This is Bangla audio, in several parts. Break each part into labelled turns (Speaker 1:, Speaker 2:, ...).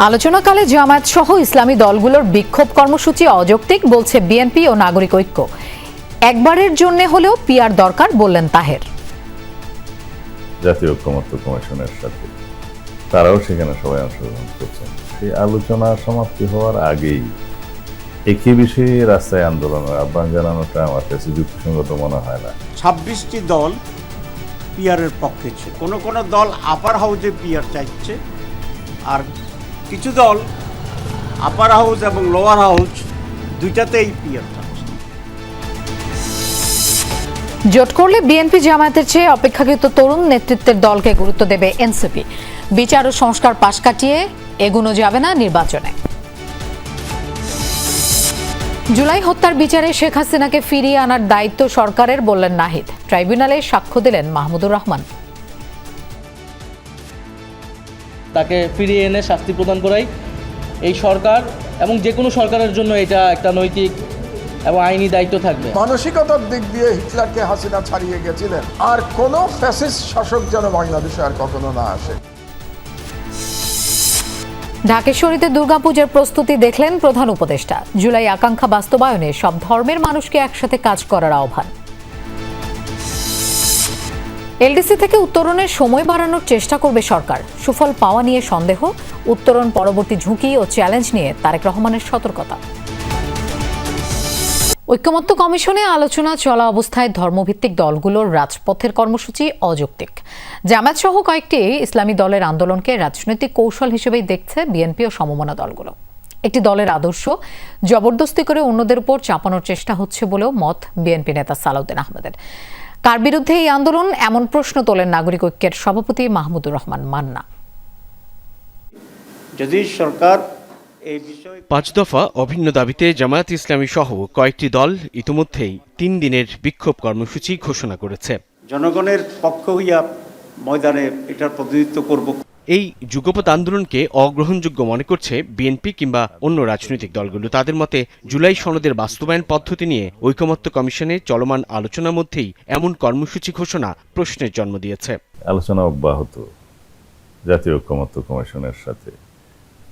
Speaker 1: আলোচনাকালে জামায়াত সহ ইসলামী দলগুলোর বিক্ষোভ কর্মসূচি অযৌক্তিক বলছে বিএনপি ও নাগরিক ঐক্য। একবারের জন্য হলেও পিআর দরকার বললেন তাহের।
Speaker 2: জাতীয় ঐক্যমত্য কমিশনের সাথে তারাও সেখানে সবাই অংশগ্রহণ করছেন। সেই আলোচনা সমাপ্তি হওয়ার আগেই একই বিষয়ে রাস্তায় আন্দোলনের আহ্বান জানানোটা আমার কাছে যুক্তিসঙ্গত মনে হয় না।
Speaker 3: 26টি দল পিআরের পক্ষে ছিল, কোনো দল আপার হাউজে পিআর চাইছে, আর কিছু দল আপার হাউস এবং লোয়ার হাউস দুইটাতেই পিআর চাচ্ছে।
Speaker 1: জোট করলে বিএনপি জামায়াতের চেয়ে অপেক্ষাকৃত তরুণ নেতৃত্বের দলকে গুরুত্ব দেবে এনসিপি। বিচার ও সংস্কার পাশ কাটিয়ে এগোনো যাবে না নির্বাচনে। জুলাই হত্যার বিচারে শেখ হাসিনাকে ফিরিয়ে আনার দায়িত্ব সরকারের বললেন নাহিদ। ট্রাইব্যুনালে সাক্ষ্য দিলেন মাহমুদুর রহমান।
Speaker 4: তাকে ফিরিয়ে এনে শাস্তি প্রদান করাই এই সরকার এবং যে কোনো সরকারের জন্য এটা একটা নৈতিক এবং আইনি দায়িত্ব থাকবে।
Speaker 5: মানসিকতার দিক দিয়ে হিটলারকে হাসিনা ছাড়িয়ে গেছিলেন, আর কোনো ফ্যাসিস্ট শাসক যেন বাংলাদেশে আর কখনো না আসে।
Speaker 1: ঢাকেশ্বরীতে দুর্গাপূজার প্রস্তুতি দেখলেন প্রধান উপদেষ্টা। জুলাই আকাঙ্ক্ষা বাস্তবায়নে সব ধর্মের মানুষকে একসাথে কাজ করার আহ্বান। এলডিসি থেকে উত্তরণের সময় বাড়ানোর চেষ্টা করবে সরকার। সুফল পাওয়া নিয়ে সন্দেহ, উত্তরণ পরবর্তী ঝুঁকি ও চ্যালেঞ্জ নিয়ে তারেক রহমানের সতর্কতা। ঐক্যমত্য কমিশনে আলোচনা চলা অবস্থায় ধর্মভিত্তিক দলগুলোর রাজপথের কর্মসূচি অযৌক্তিক। জামায়াত সহ কয়েকটি ইসলামী দলের আন্দোলনকে রাজনৈতিক কৌশল হিসেবেই দেখছে বিএনপি ও সমমনা দলগুলো। একটি দলের আদর্শ জবরদস্তি করে অন্যদের উপর চাপানোর চেষ্টা হচ্ছে বলেও মত বিএনপি নেতা সালাউদ্দিন আহমেদের। কার বিরুদ্ধে এই আন্দোলন, এমন প্রশ্ন তোলেন নাগরিক ঐক্যের সভাপতি মাহমুদুর রহমান মান্না।
Speaker 3: যদি সরকার
Speaker 6: 5 দফা অভিন্ন দাবিতে জামায়াত ইসলামী সহ কয়েকটি দল ইতিমধ্যেই 3 দিনের বিক্ষোভ কর্মসূচি ঘোষণা করেছে।
Speaker 3: জনগণের পক্ষ হইয়া ময়দানে এটার প্রতিনিধিত্ব করব।
Speaker 6: এই যুগপৎ আন্দোলনকে অগ্রহণযোগ্য মনে করছে বিএনপি কিংবা অন্য রাজনৈতিক দলগুলো। তাদের মতে জুলাই সনদের বাস্তবায়ন পদ্ধতি নিয়ে ঐকমত্য কমিশনের চলমান আলোচনার মধ্যেই এমন কর্মসূচি ঘোষণা প্রশ্নের জন্ম দিয়েছে।
Speaker 2: আলোচনা অব্যাহত জাতীয় ঐক্যমত্য কমিশনের সাথে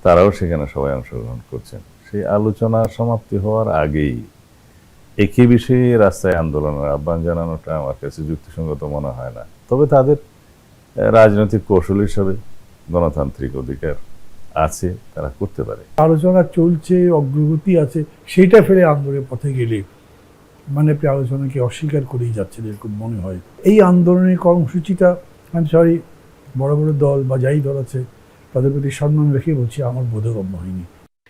Speaker 2: তারাও সেখানে সবাই অংশগ্রহণ করছেন। সেই আলোচনা সমাপ্তি হওয়ার আগেই একই বিষয়ে রাস্তায় আন্দোলনের আহ্বান জানানোটা আমার কাছে যুক্তিসঙ্গত মনে হয় না। তবে তাদের রাজনৈতিক কৌশল হিসাবে গণতান্ত্রিক অধিকার আছে, তারা করতে পারে।
Speaker 7: আলোচনা চলছে, অগ্রগতি আছে, সেইটা ফেলে আন্দোলনের পথে গেলে মানে আপনি আলোচনাকে অস্বীকার করেই যাচ্ছেন এরকম মনে হয়। এই আন্দোলনের কর্মসূচিটা আমি সরি বড় বড় দল বা যাই দল আছে তাদের প্রতি সম্মান রেখে বলছি আমার বোধগম্য হয়নি।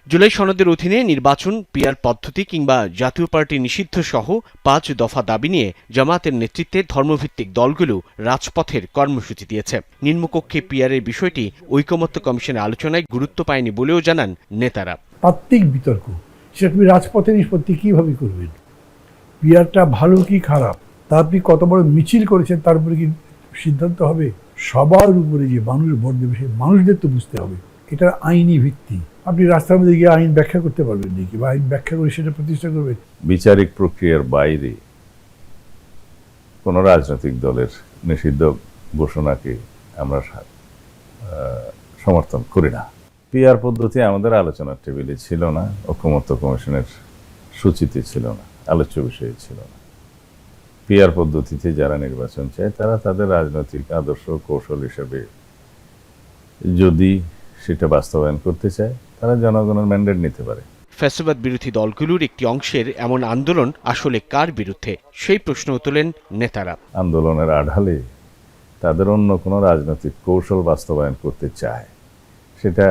Speaker 6: জুলাই সনদের অধীনে নির্বাচন, পিআর পদ্ধতি কিংবা জাতীয় পার্টি নিষিদ্ধ সহ 5 দফা দাবি নিয়ে জামায়াতের নেতৃত্বে ধর্মভিত্তিক দলগুলো রাজপথের কর্মসূচি দিয়েছে। নিম্নকক্ষে পিআরের বিষয়টি ঐকমত্য কমিশনের আলোচনায় গুরুত্ব পায়নি বলেও জানান নেতারা।
Speaker 7: তাত্ত্বিক বিতর্ক, সেটা আপনি রাজপথে নিষ্পত্তি কিভাবে করবেন? পিআরটা ভালো কি খারাপ তা আপনি কত বড় মিছিল করেছেন তার উপরে কি সিদ্ধান্ত হবে? সবার উপরে যে মানুষ ভোট দেবে সেই মানুষদের তো বুঝতে হবে এটা আইনি ভিত্তি। আপনি রাস্তার মধ্যে গিয়ে আইন ব্যাখ্যা করতে পারবেন নাকি, বা আইন ব্যাখ্যা করে সেটা প্রতিষ্ঠা করবেন?
Speaker 2: বিচারিক প্রক্রিয়ার বাইরে কোনো রাজনৈতিক দলের নিষিদ্ধ ঘোষণাকে আমরা সমর্থন করি না। পিআর পদ্ধতি আমাদের আলোচনার টেবিলে ছিল না, ঐকমত্য কমিশনের সূচিতে ছিল না, আলোচ্য বিষয়ে ছিল না। পিআর পদ্ধতিতে যারা নির্বাচন চায় তারা তাদের রাজনৈতিক আদর্শ কৌশল হিসেবে যদি সেটা বাস্তবায়ন করতে চায় তারা জনগণের ম্যান্ডেট নিতে পারে।
Speaker 6: ফ্যাসিবাদ বিরোধী দলগুলোর একটি অংশের এমন আন্দোলন আসলে কার বিরুদ্ধে, সেই প্রশ্ন তোলেন নেতারা।
Speaker 2: আন্দোলনের আড়ালে তাদের অন্য কোনো রাজনৈতিক কৌশল বাস্তবায়ন করতে চায়, সেটা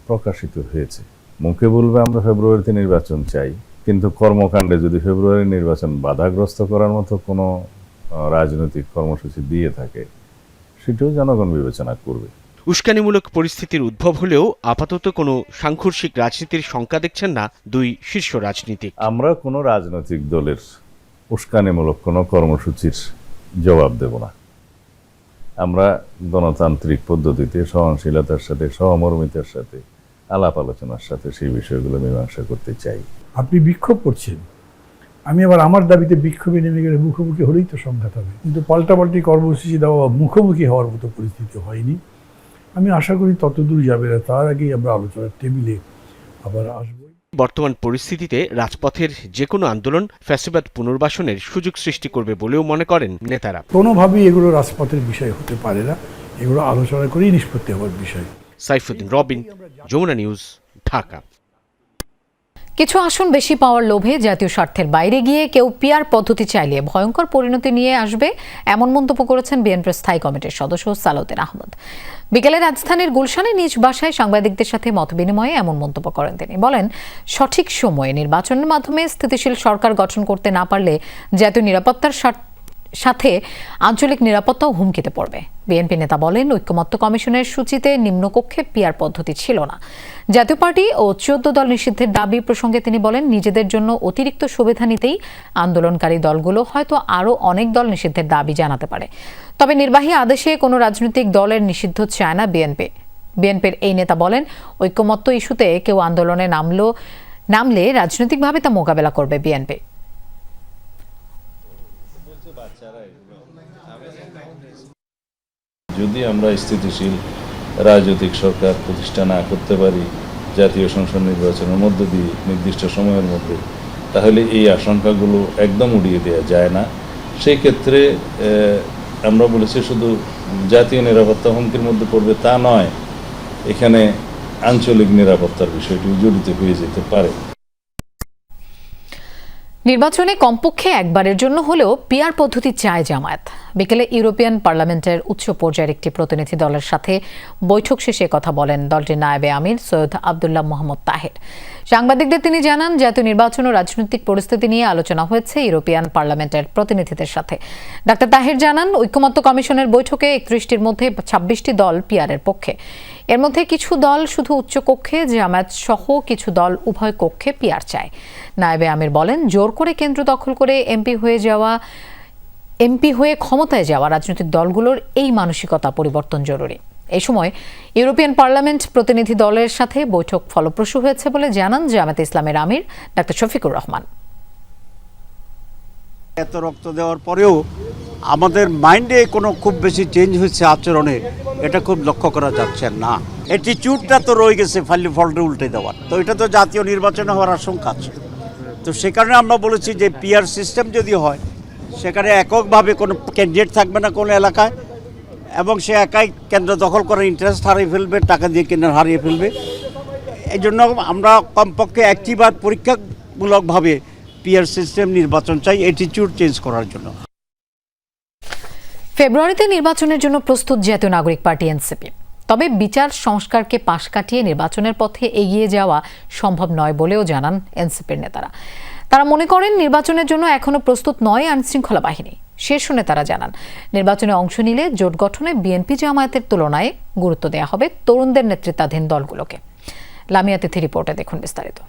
Speaker 2: প্রকাশিত হয়েছে। মুখে বলবে আমরা ফেব্রুয়ারিতে নির্বাচন চাই, কিন্তু কর্মকাণ্ডে যদি ফেব্রুয়ারি নির্বাচন বাধাগ্রস্ত করার মতো কোনো রাজনৈতিক কর্মসূচি দিয়ে থাকে সেটাও জনগণ বিবেচনা করবে।
Speaker 6: উস্কানিমূলক পরিস্থিতির উদ্ভব হলেও আপাতত কোনো সাংঘর্ষিক রাজনীতির শঙ্কা দেখছেন না দুই শীর্ষ রাজনীতিক।
Speaker 2: আমরা কোনো রাজনৈতিক দলের উস্কানিমূলক কোনো কর্মসূচির জবাব দেব না। আমরা গণতান্ত্রিক পদ্ধতিতে সহনশীলতার সাথে, সহমর্মিতার সাথে, আলাপ আলোচনার সাথে সেই বিষয়গুলো মীমাংসা করতে চাই।
Speaker 7: আপনি বিক্ষোভ করছেন, আমি আবার আমার দাবিতে বিক্ষোভে নেমে গেলে মুখোমুখি হলেই তো সংঘাত হবে। কিন্তু পাল্টাপাল্টি কর্মসূচি দেওয়া বা মুখোমুখি হওয়ার মতো পরিস্থিতি হয়নি। আমি আশা করি ততদূর যাবে না, তার আগেই আমরা আলোচনার টেবিলে আবার আসবো।
Speaker 6: বর্তমান পরিস্থিতিতে রাজপথের যে কোনো আন্দোলন ফ্যাসিবাদ পুনর্বাসনের সুযোগ সৃষ্টি করবে বলেও মনে করেন নেতারা।
Speaker 7: কোনোভাবেই এগুলো রাজপথের বিষয় হতে পারে না, এগুলো আলোচনা করেই নিষ্পত্তি হওয়ার বিষয়।
Speaker 6: সাইফুদ্দিন রবিন, যমুনা নিউজ, ঢাকা।
Speaker 1: কিছু আসন বেশি পাওয়ার লোভে জাতীয় স্বার্থের বাইরে গিয়ে কেউ পিআর পদ্ধতি চাইলে ভয়ঙ্কর পরিণতি নিয়ে আসবে, এমন মন্তব্য করেছেন বিএনপির স্থায়ী কমিটির সদস্য সালাউদ্দিন আহমদ। বিকেলে রাজধানীর গুলশানে নিজ বাসায় সাংবাদিকদের সাথে মতবিনিময়ে এমন মন্তব্য করেন তিনি। বলেন, সঠিক সময়ে নির্বাচনের মাধ্যমে স্থিতিশীল সরকার গঠন করতে না পারলে জাতীয় নিরাপত্তার সাথে আঞ্চলিক নিরাপত্তাও হুমকিতে পড়বে। বিএনপি নেতা বলেন, ঐক্যমত্য কমিশনের সূচিতে নিম্নকক্ষে পিআর পদ্ধতি ছিল না। জাতীয় পার্টি ও 14 দল নিষিদ্ধের দাবি প্রসঙ্গে তিনি বলেন, নিজেদের জন্য অতিরিক্ত সুবিধা নিতেই আন্দোলনকারী দলগুলো হয়তো আরও অনেক দল নিষিদ্ধের দাবি জানাতে পারে। তবে নির্বাহী আদেশে কোনো রাজনৈতিক দলের নিষিদ্ধ চায় না বিএনপি। বিএনপির এই নেতা বলেন, ঐক্যমত্য ইস্যুতে কেউ আন্দোলনে নামলে রাজনৈতিকভাবে তা মোকাবেলা করবে বিএনপি।
Speaker 2: যদি আমরা স্থিতিশীল রাজনৈতিক সরকার প্রতিষ্ঠা না করতে পারি জাতীয় সংসদ নির্বাচনের মধ্য দিয়ে নির্দিষ্ট সময়ের মধ্যে, তাহলে এই আশঙ্কাগুলো একদম উড়িয়ে দেওয়া যায় না। সেই ক্ষেত্রে আমরা বলেছি শুধু জাতীয় নিরাপত্তা হুমকির মধ্যে পড়বে তা নয়, এখানে আঞ্চলিক নিরাপত্তার বিষয়টি জড়িত হয়ে যেতে পারে।
Speaker 1: নির্বাচনে কমপক্ষে একবারের জন্য হলেও পিআর পদ্ধতি চায় জামায়াত। বিকেলে ইউরোপিয়ান পার্লামেন্টের উচ্চ পর্যায়ের একটি প্রতিনিধি দলের সাথে বৈঠক শেষে কথা বলেন দলটির নায়েবে আমির সৈয়দ আবদুল্লাহ মোহাম্মদ তাহের। সাংবাদিকদের তিনি জানান, জাতীয় নির্বাচন ও রাজনৈতিক পরিস্থিতি নিয়ে আলোচনা হয়েছে ইউরোপিয়ান পার্লামেন্টের প্রতিনিধিদের সাথে। ডাক্তার তাহের জানান, ঐক্যমত্য কমিশনের বৈঠকে 31টির মধ্যে 26টি দল পিআরের পক্ষে। এর মধ্যে কিছু দল শুধু উচ্চ কক্ষে, জামায়াত সহ কিছু দল উভয় কক্ষে পিআর চায়। নায়েবে আমির বলেন, জোর করে কেন্দ্র দখল করে এমপি হয়ে ক্ষমতায় যাওয়া রাজনৈতিক দলগুলোর এই মানসিকতা পরিবর্তন জরুরি। এই সময় ইউরোপিয়ান পার্লামেন্ট প্রতিনিধি দলের সাথে বৈঠক ফলপ্রসূ হয়েছে বলে জানান জামায়াতে ইসলামের আমির ডাক্তার শফিকুর রহমান।
Speaker 3: এত রক্ত দেওয়ার পরেও আমাদের মাইন্ডে কোনো খুব বেশি চেঞ্জ হয়েছে আচরণে, এটা খুব লক্ষ্য করা যাচ্ছে না। অ্যাটিটিউডটা তো রয়ে গেছে ফালি ফল্টে উল্টে দেওয়ার, তো এটা তো জাতীয় নির্বাচনে হওয়ার আশঙ্কা আছে। তো সে কারণে আমরা বলেছি যে পিআর সিস্টেম যদি হয়, সেখানে এককভাবে কোনো ক্যান্ডিডেট থাকবে না কোনো এলাকায়, এবং সে একাই কেন্দ্র দখল করার ইন্টারেস্ট হারিয়ে ফেলবে, টাকা দিয়ে কেন্দ্র হারিয়ে ফেলবে। এই জন্য আমরা কমপক্ষে একটিবার পরীক্ষামূলকভাবে পিআর সিস্টেম নির্বাচন চাই, অ্যাটিটিউড চেঞ্জ করার জন্য।
Speaker 1: ফেব্রুয়ারিতে নির্বাচনের জন্য প্রস্তুত জাতীয় নাগরিক পার্টি এনসিপি। তবে বিচার সংস্কারকে পাশ কাটিয়ে নির্বাচনের পথে এগিয়ে যাওয়া সম্ভব নয় বলেও জানান এনসিপির নেতারা। তারা মনে করেন, নির্বাচনের জন্য এখনো প্রস্তুত নয় আইনশৃঙ্খলা বাহিনী। শীর্ষ নেতারা জানান, নির্বাচনে অংশ নিলে জোট গঠনে বিএনপি জামায়াতের তুলনায় গুরুত্ব দেওয়া হবে তরুণদের নেতৃত্বাধীন দলগুলোকে। লামিয়া তিথি রিপোর্টে দেখুন বিস্তারিত।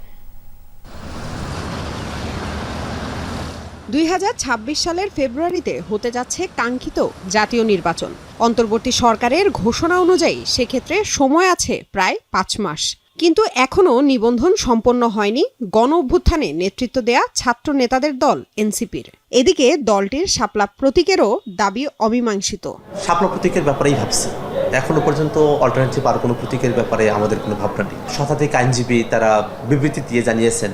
Speaker 8: 2026 সালের ফেব্রুয়ারিতে হতে যাচ্ছে কাঙ্ক্ষিত জাতীয় নির্বাচন। অন্তর্বর্তী সরকারের ঘোষণা অনুযায়ী সেক্ষেত্রে সময় আছে প্রায় 5 মাস। কিন্তু এখনও নিবন্ধন সম্পন্ন হয়নি গণ অভ্যুত্থানে নেতৃত্ব দেয়া ছাত্র নেতাদের দল এনসিপির। এদিকে দলটির শাপলা প্রতীকেরও দাবি অমীমাংসিত।
Speaker 9: শাপলা প্রতীকের ব্যাপারেই ভাবছি, এখনো পর্যন্ত অল্টারনেটিভ আর কোনো প্রতীকের ব্যাপারে আমাদের কোনো ভাবনা নেই। শতাধিক আইনজীবী তারা বিবৃতি দিয়ে জানিয়েছেন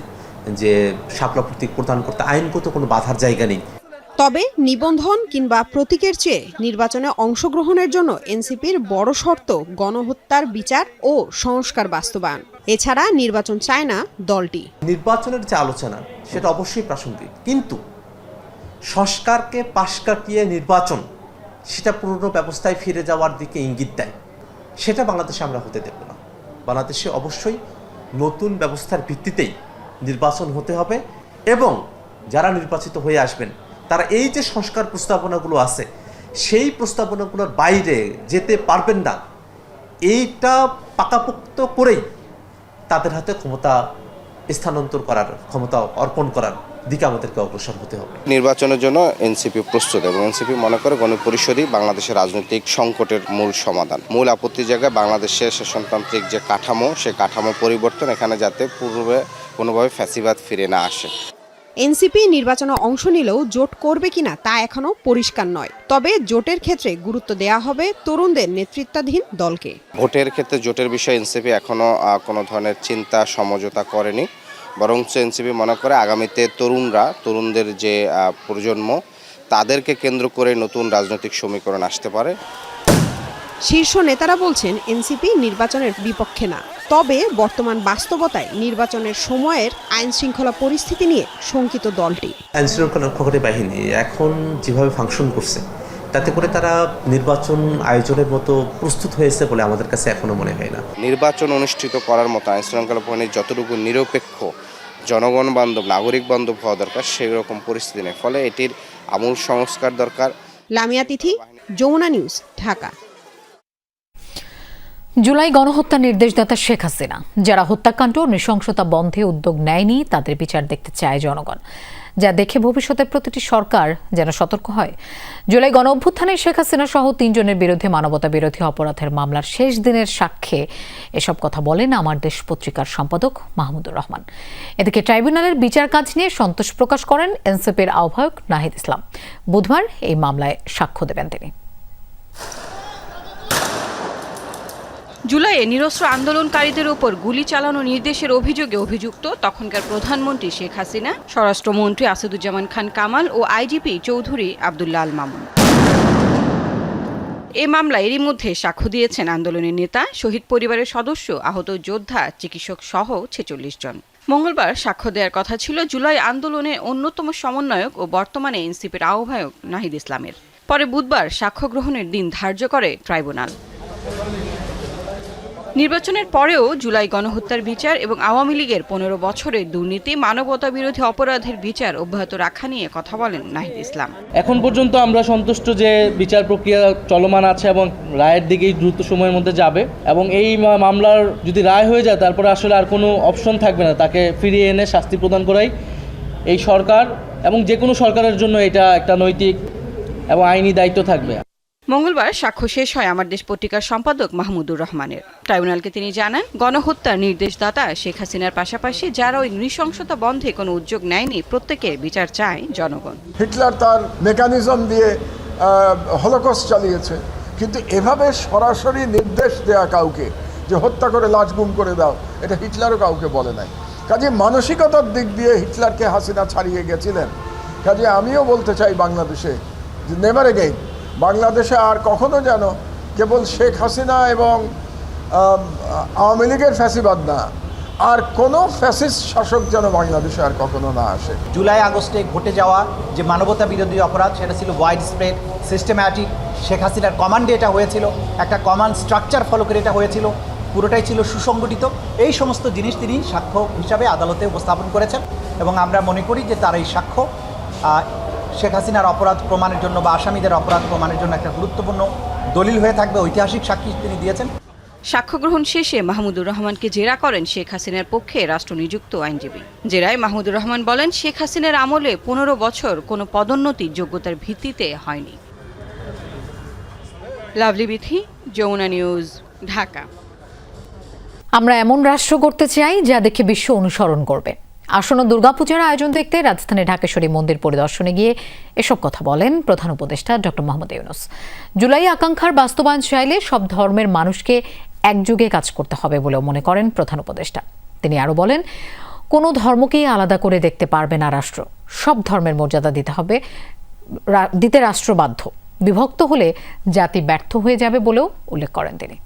Speaker 9: যে শাপলা প্রতীক প্রদান করতে আইনগত কোনো বাধার জায়গা নেই।
Speaker 8: তবে নিবন্ধন কিংবা প্রতীকের চেয়ে নির্বাচনে অংশগ্রহণের জন্য এনসিপির বড় শর্ত গণহত্যার বিচার ও সংস্কার বাস্তবায়ন। এছাড়া নির্বাচন চায় না দলটি।
Speaker 9: নির্বাচনের যে আলোচনা সেটা অবশ্যই প্রাসঙ্গিক, কিন্তু সংস্কারকে পাশ কাটিয়ে নির্বাচন, সেটা পুরনো ব্যবস্থায় ফিরে যাওয়ার দিকে ইঙ্গিত দেয়। সেটা বাংলাদেশে আমরা হতে দেব না। বাংলাদেশে অবশ্যই নতুন ব্যবস্থার ভিত্তিতেই নির্বাচন হতে হবে, এবং যারা নির্বাচিত হয়ে আসবেন তারা এই যে সংস্কার প্রস্তাবনাগুলো আছে সেই প্রস্তাবনাগুলোর বাইরে যেতে পারবেন না। এইটা পাকাপোক্ত করেই তাদের হাতে ক্ষমতা স্থানান্তর করার, ক্ষমতা অর্পণ করার দিকে আমাদেরকে অগ্রসর হতে হবে।
Speaker 10: নির্বাচনের জন্য এনসিপি প্রস্তুত, এবং এনসিপি মনে করে গণপরিষদই বাংলাদেশের রাজনৈতিক সংকটের মূল সমাধান। মূল আপত্তির জায়গায় বাংলাদেশের শাসনতান্ত্রিক যে কাঠামো, সে কাঠামো পরিবর্তন, এখানে যাতে পূর্বে কোনোভাবে ফ্যাসিবাদ ফিরে না আসে।
Speaker 8: এনসিপি নির্বাচনে অংশ নিলেও জোট করবে কিনা তা এখনো পরিষ্কার নয়। তবে জোটের ক্ষেত্রে গুরুত্ব দেয়া হবে তরুণদের নেতৃত্বাধীন দলকে।
Speaker 10: ভোটের ক্ষেত্রে জোটের বিষয়ে এনসিপি এখনো কোনো ধরনের চিন্তা সমঝোতা করেনি, বরং এনসিপি মনে করে আগামীতে তরুণদের যে প্রজন্ম তাদেরকে কেন্দ্র করে নতুন রাজনৈতিক সমীকরণ আসতে পারে।
Speaker 8: শীর্ষ নেতারা বলছেন এনসিপি নির্বাচনের বিপক্ষে না, তবে বর্তমান বাস্তবতায় নির্বাচনের সময়ের আইন শৃঙ্খলা পরিস্থিতি নিয়ে শঙ্কিত দলটি।
Speaker 9: আইন শৃঙ্খলা রক্ষাকারী বাহিনী এখন যেভাবে ফাংশন করছে তাতে করে তারা নির্বাচন আয়োজনের মতো প্রস্তুত হয়েছে বলে আমাদের কাছে এখনো মনে হয় না।
Speaker 10: নির্বাচন অনুষ্ঠিত করার মতো আইন শৃঙ্খলা বাহিনী যতটুকু নিরপেক্ষ, জনগণ বান্ধব, নাগরিক বান্ধব হওয়া দরকার সেই রকম পরিস্থিতি নেই। ফলে এটির আমূল সংস্কার দরকার।
Speaker 8: লামিয়া তিথি, যমুনা নিউজ, ঢাকা।
Speaker 1: জুলাই গণহত্যা নির্দেশদাতা শেখ হাসিনা যারা হত্যাকাণ্ড ও নৃশংসতা বন্ধে উদ্যোগ নেয়নি তাদের বিচার দেখতে চায় জনগণ, যা দেখে ভবিষ্যতের প্রতিটি সরকার যেন সতর্ক হয়। জুলাই গণ অভ্যুত্থানে শেখ হাসিনা সহ 3 জনের বিরুদ্ধে মানবতা বিরোধী অপরাধের মামলার শেষ দিনের সাক্ষ্যে এসব কথা বলেন আমার দেশ পত্রিকার সম্পাদক মাহমুদুর রহমান। এদিকে ট্রাইব্যুনালের বিচার কাজ নিয়ে সন্তোষ প্রকাশ করেন এনসিপির আহ্বায়ক নাহিদ ইসলাম। বুধবার এই মামলায় সাক্ষ্য দেবেন তিনি।
Speaker 11: জুলাইয়ে নিরস্ত্র আন্দোলনকারীদের ওপর গুলি চালানো নির্দেশের অভিযোগে অভিযুক্ত তখনকার প্রধানমন্ত্রী শেখ হাসিনা, স্বরাষ্ট্রমন্ত্রী আসাদুজ্জামান খান কামাল ও আইজিপি চৌধুরী আব্দুল্লাহ আল মামুন। এ মামলায় এরই মধ্যে সাক্ষ্য দিয়েছেন আন্দোলনের নেতা, শহীদ পরিবারের সদস্য, আহত যোদ্ধা, চিকিৎসক সহ 46 জন। মঙ্গলবার সাক্ষ্য দেওয়ার কথা ছিল জুলাই আন্দোলনের অন্যতম সমন্বয়ক ও বর্তমানে এনসিপির আহ্বায়ক নাহিদ ইসলামের। পরে বুধবার সাক্ষ্য গ্রহণের দিন ধার্য করে ট্রাইব্যুনাল। নির্বাচনের পরেও জুলাই গণহত্যার বিচার এবং আওয়ামী লীগের 15 বছরের দুর্নীতি, মানবতা বিরোধী অপরাধের বিচার অব্যাহত রাখা নিয়ে কথা বলেন নাহিদ ইসলাম।
Speaker 4: এখন পর্যন্ত আমরা সন্তুষ্ট যে বিচার প্রক্রিয়া চলমান আছে এবং রায়ের দিকেই দ্রুত সময়ের মধ্যে যাবে, এবং এই মামলার যদি রায় হয়ে যায় তারপরে আসলে আর কোনো অপশন থাকবে না, তাকে ফিরিয়ে এনে শাস্তি প্রদান করাই এই সরকার এবং যে কোনো সরকারের জন্য এটা একটা নৈতিক এবং আইনি দায়িত্ব থাকবে।
Speaker 11: মঙ্গলবার সাক্ষ্য শেষ হয় আমার দেশ পত্রিকার সম্পাদক মাহমুদুর রহমানের। ট্রাইব্যুনালকে তিনি জানান, গণহত্যার নির্দেশদাতা শেখ হাসিনার পাশাপাশি যারা ওই নৃশংসতা বন্ধে কোনো উদ্যোগ নেয়নি প্রত্যেকের বিচার চায় জনগণ।
Speaker 5: হিটলার তার মেকানিজম দিয়ে হলোকস্ট চালিয়েছে, কিন্তু এভাবে সরাসরি নির্দেশ দেয়া কাউকে যে হত্যা করে লাশ গুম করে দাও, এটা হিটলারও কাউকে বলে নাই। কাজে মানসিকতার দিক দিয়ে হিটলারকে হাসিনা ছাড়িয়ে গেছিলেন। কাজে আমিও বলতে চাই বাংলাদেশে যে নেভার এগেইন, বাংলাদেশে আর কখনো যেন কেবল শেখ হাসিনা এবং আওয়ামী লীগের ফ্যাসিবাদ না, আর কোনো ফ্যাসিস্ট শাসক যেন বাংলাদেশে আর কখনো না আসে।
Speaker 12: জুলাই আগস্টে ঘটে যাওয়া যে মানবতা বিরোধী অপরাধ, সেটা ছিল ওয়াইড স্প্রেড, সিস্টেম্যাটিক। শেখ হাসিনার কমান্ডে এটা হয়েছিল, একটা কমান্ড স্ট্রাকচার ফলো করে এটা হয়েছিল, পুরোটাই ছিল সুসংগঠিত। এই সমস্ত জিনিস তিনি সাক্ষ্য হিসাবে আদালতে উপস্থাপন করেছেন, এবং আমরা মনে করি যে তার এই সাক্ষ্য শেখ হাসিনার অপরাধ প্রমাণের জন্য বা আসামিদের অপরাধ প্রমাণের জন্য একটা গুরুত্বপূর্ণ দলিল হয়ে থাকবে, ঐতিহাসিক সাক্ষী তিনি দিয়েছেন।
Speaker 11: সাক্ষ্য গ্রহণ শেষে মাহমুদুর রহমানকে জেরা করেন শেখ হাসিনার পক্ষে রাষ্ট্রনিযুক্ত আইনজীবী। জেরায় মাহমুদুর রহমান বলেন, শেখ হাসিনার আমলে 15 বছর কোনো পদোন্নতি যোগ্যতার ভিত্তিতে হয়নি। লাভলি বিথি, যমুনা নিউজ, ঢাকা।
Speaker 1: আমরা এমন রাষ্ট্র করতে চাই যা দেখে বিশ্ব অনুসরণ করবে। আসন্ন দুর্গাপূজার আয়োজন দেখতে রাজধানী ঢাকেশ্বরী মন্দির পরিদর্শনে গিয়ে এসব কথা বলেন প্রধান উপদেষ্টা ডক্টর মোহাম্মদ ইউনূস। জুলাই আকাঙ্ক্ষার বাস্তবায়ন চাইলে সব ধর্মের মানুষকে একযোগে কাজ করতে হবে বলেও মনে করেন প্রধান উপদেষ্টা। তিনি আরও বলেন, কোনো ধর্মকেই আলাদা করে দেখতে পারবে না রাষ্ট্র, সব ধর্মের মর্যাদা দিতে রাষ্ট্র বাধ্য। বিভক্ত হলে জাতি ব্যর্থ হয়ে যাবে বলেও উল্লেখ করেন তিনি।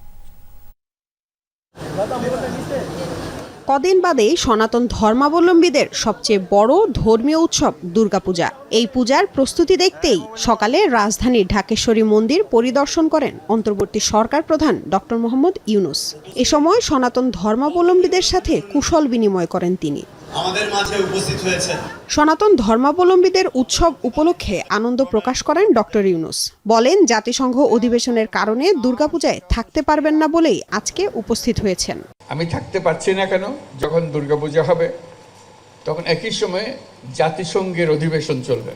Speaker 8: কদিন বাদেই সনাতন ধর্মাবলম্বীদের সবচেয়ে বড় ধর্মীয় উৎসব দুর্গাপূজা। এই পূজার প্রস্তুতি দেখতেই সকালে রাজধানীর ঢাকেশ্বরী মন্দির পরিদর্শন করেন অন্তর্বর্তী সরকার প্রধান ডক্টর মোহাম্মদ ইউনূস। এ সময় সনাতন ধর্মাবলম্বীদের সাথে কুশল বিনিময় করেন তিনি।
Speaker 13: আমাদের মাঝে উপস্থিত হয়েছেন
Speaker 8: সনাতন ধর্মাবলম্বীদের উৎসব উপলক্ষে আনন্দ প্রকাশ করেন ডক্টর ইউনূস। বলেন, জাতিসংঘ অধিবেশনের কারণে দুর্গাপূজায় থাকতে পারবেন না বলেই আজকে উপস্থিত হয়েছেন।
Speaker 14: আমি থাকতে পারছি না কেন? যখন দুর্গাপূজা হবে তখন একই সময়ে জাতিসংঘের অধিবেশন চলবে।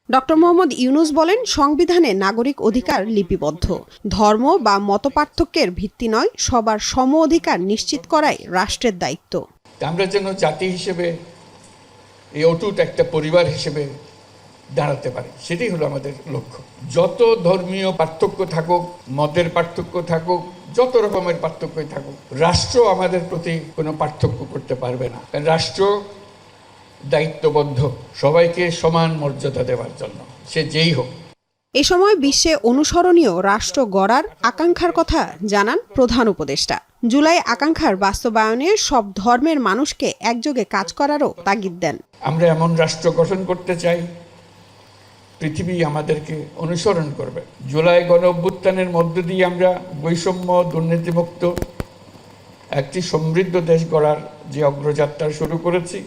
Speaker 8: ডক্টর মোহাম্মদ ইউনূস বলেন, সংবিধানে নাগরিক অধিকার লিপিবদ্ধ। ধর্ম বা মতপার্থক্যের ভিত্তি নয়, সবার সম অধিকার নিশ্চিত করাই রাষ্ট্রের দায়িত্ব।
Speaker 14: আমরা যেন জাতি হিসেবে এই অটুট একটা পরিবার হিসেবে দাঁড়াতে পারি, সেটাই হলো আমাদের লক্ষ্য। যত ধর্মীয় পার্থক্য থাকুক, মতের পার্থক্য থাকুক, যত রকমের পার্থক্যই থাকুক, রাষ্ট্র আমাদের প্রতি কোনো পার্থক্য করতে পারবে না। কারণ রাষ্ট্র দায়িত্ববদ্ধ সবাইকে সমান মর্যাদা দেওয়ার জন্য, সে যেই হোক।
Speaker 8: এ সময় বিশ্বে অনুসরণীয় রাষ্ট্র গড়ার আকাঙ্ক্ষার কথা জানান প্রধান উপদেষ্টা। জুলাই আকাঙ্ক্ষার বাস্তবায়নে সব ধর্মের মানুষকে একযোগে কাজ করারও তাগিদ দেন।
Speaker 14: আমরা এমন রাষ্ট্র গঠন করতে চাই, পৃথিবী আমাদেরকে অনুসরণ করবে। জুলাই গণ অভ্যুত্থানের মধ্য দিয়ে আমরা বৈষম্য, দুর্নীতিমুক্ত একটি সমৃদ্ধ দেশ গড়ার যে অগ্রযাত্রা শুরু করেছি,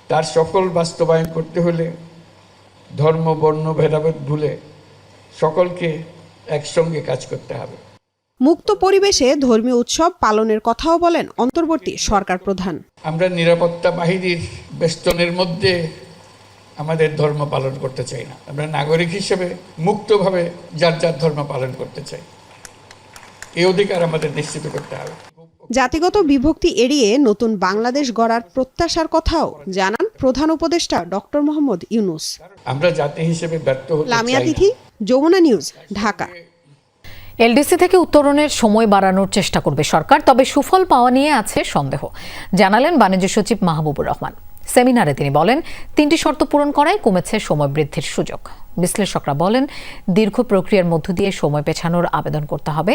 Speaker 14: তার সকল বাস্তবায়ন করতে হলে ধর্ম, বর্ণ ভেদাভেদ ভুলে সকলকে একসঙ্গে কাজ করতে হবে।
Speaker 8: মুক্ত পরিবেশে ধর্মীয় উৎসব পালনের কথাও বলেন অন্তর্বর্তী সরকার প্রধান।
Speaker 14: আমরা নিরাপত্তা বাহিনীর বেষ্টনের মধ্যে আমাদের ধর্ম পালন করতে চাই না। আমরা নাগরিক হিসেবে মুক্তভাবে যার যার ধর্ম পালন করতে চাই। এই অধিকার আমাদের নিশ্চিত করতে হবে।
Speaker 8: জাতিগত বিভক্তি এড়িয়ে নতুন বাংলাদেশ গড়ার প্রত্যাশার কথাও জানান প্রধান উপদেষ্টা ডক্টর মোহাম্মদ ইউনূস।
Speaker 14: আমরা জাতি হিসেবে ব্যর্থ হতে চাই না।
Speaker 8: লামিয়া তিথি, যমুনা নিউজ, ঢাকা।
Speaker 1: এলডিসি থেকে উত্তরণের সময় বাড়ানোর চেষ্টা করবে সরকার, তবে সুফল পাওয়া নিয়ে আছে সন্দেহ, জানালেন বাণিজ্য সচিব মাহবুবুর রহমান। সেমিনারে তিনি বলেন, 3টি শর্ত পূরণ করায় কমেছে সময় বৃদ্ধির সুযোগ। বিশ্লেষকরা বলেন, দীর্ঘ প্রক্রিয়ার মধ্য দিয়ে সময় পেছানোর আবেদন করতে হবে।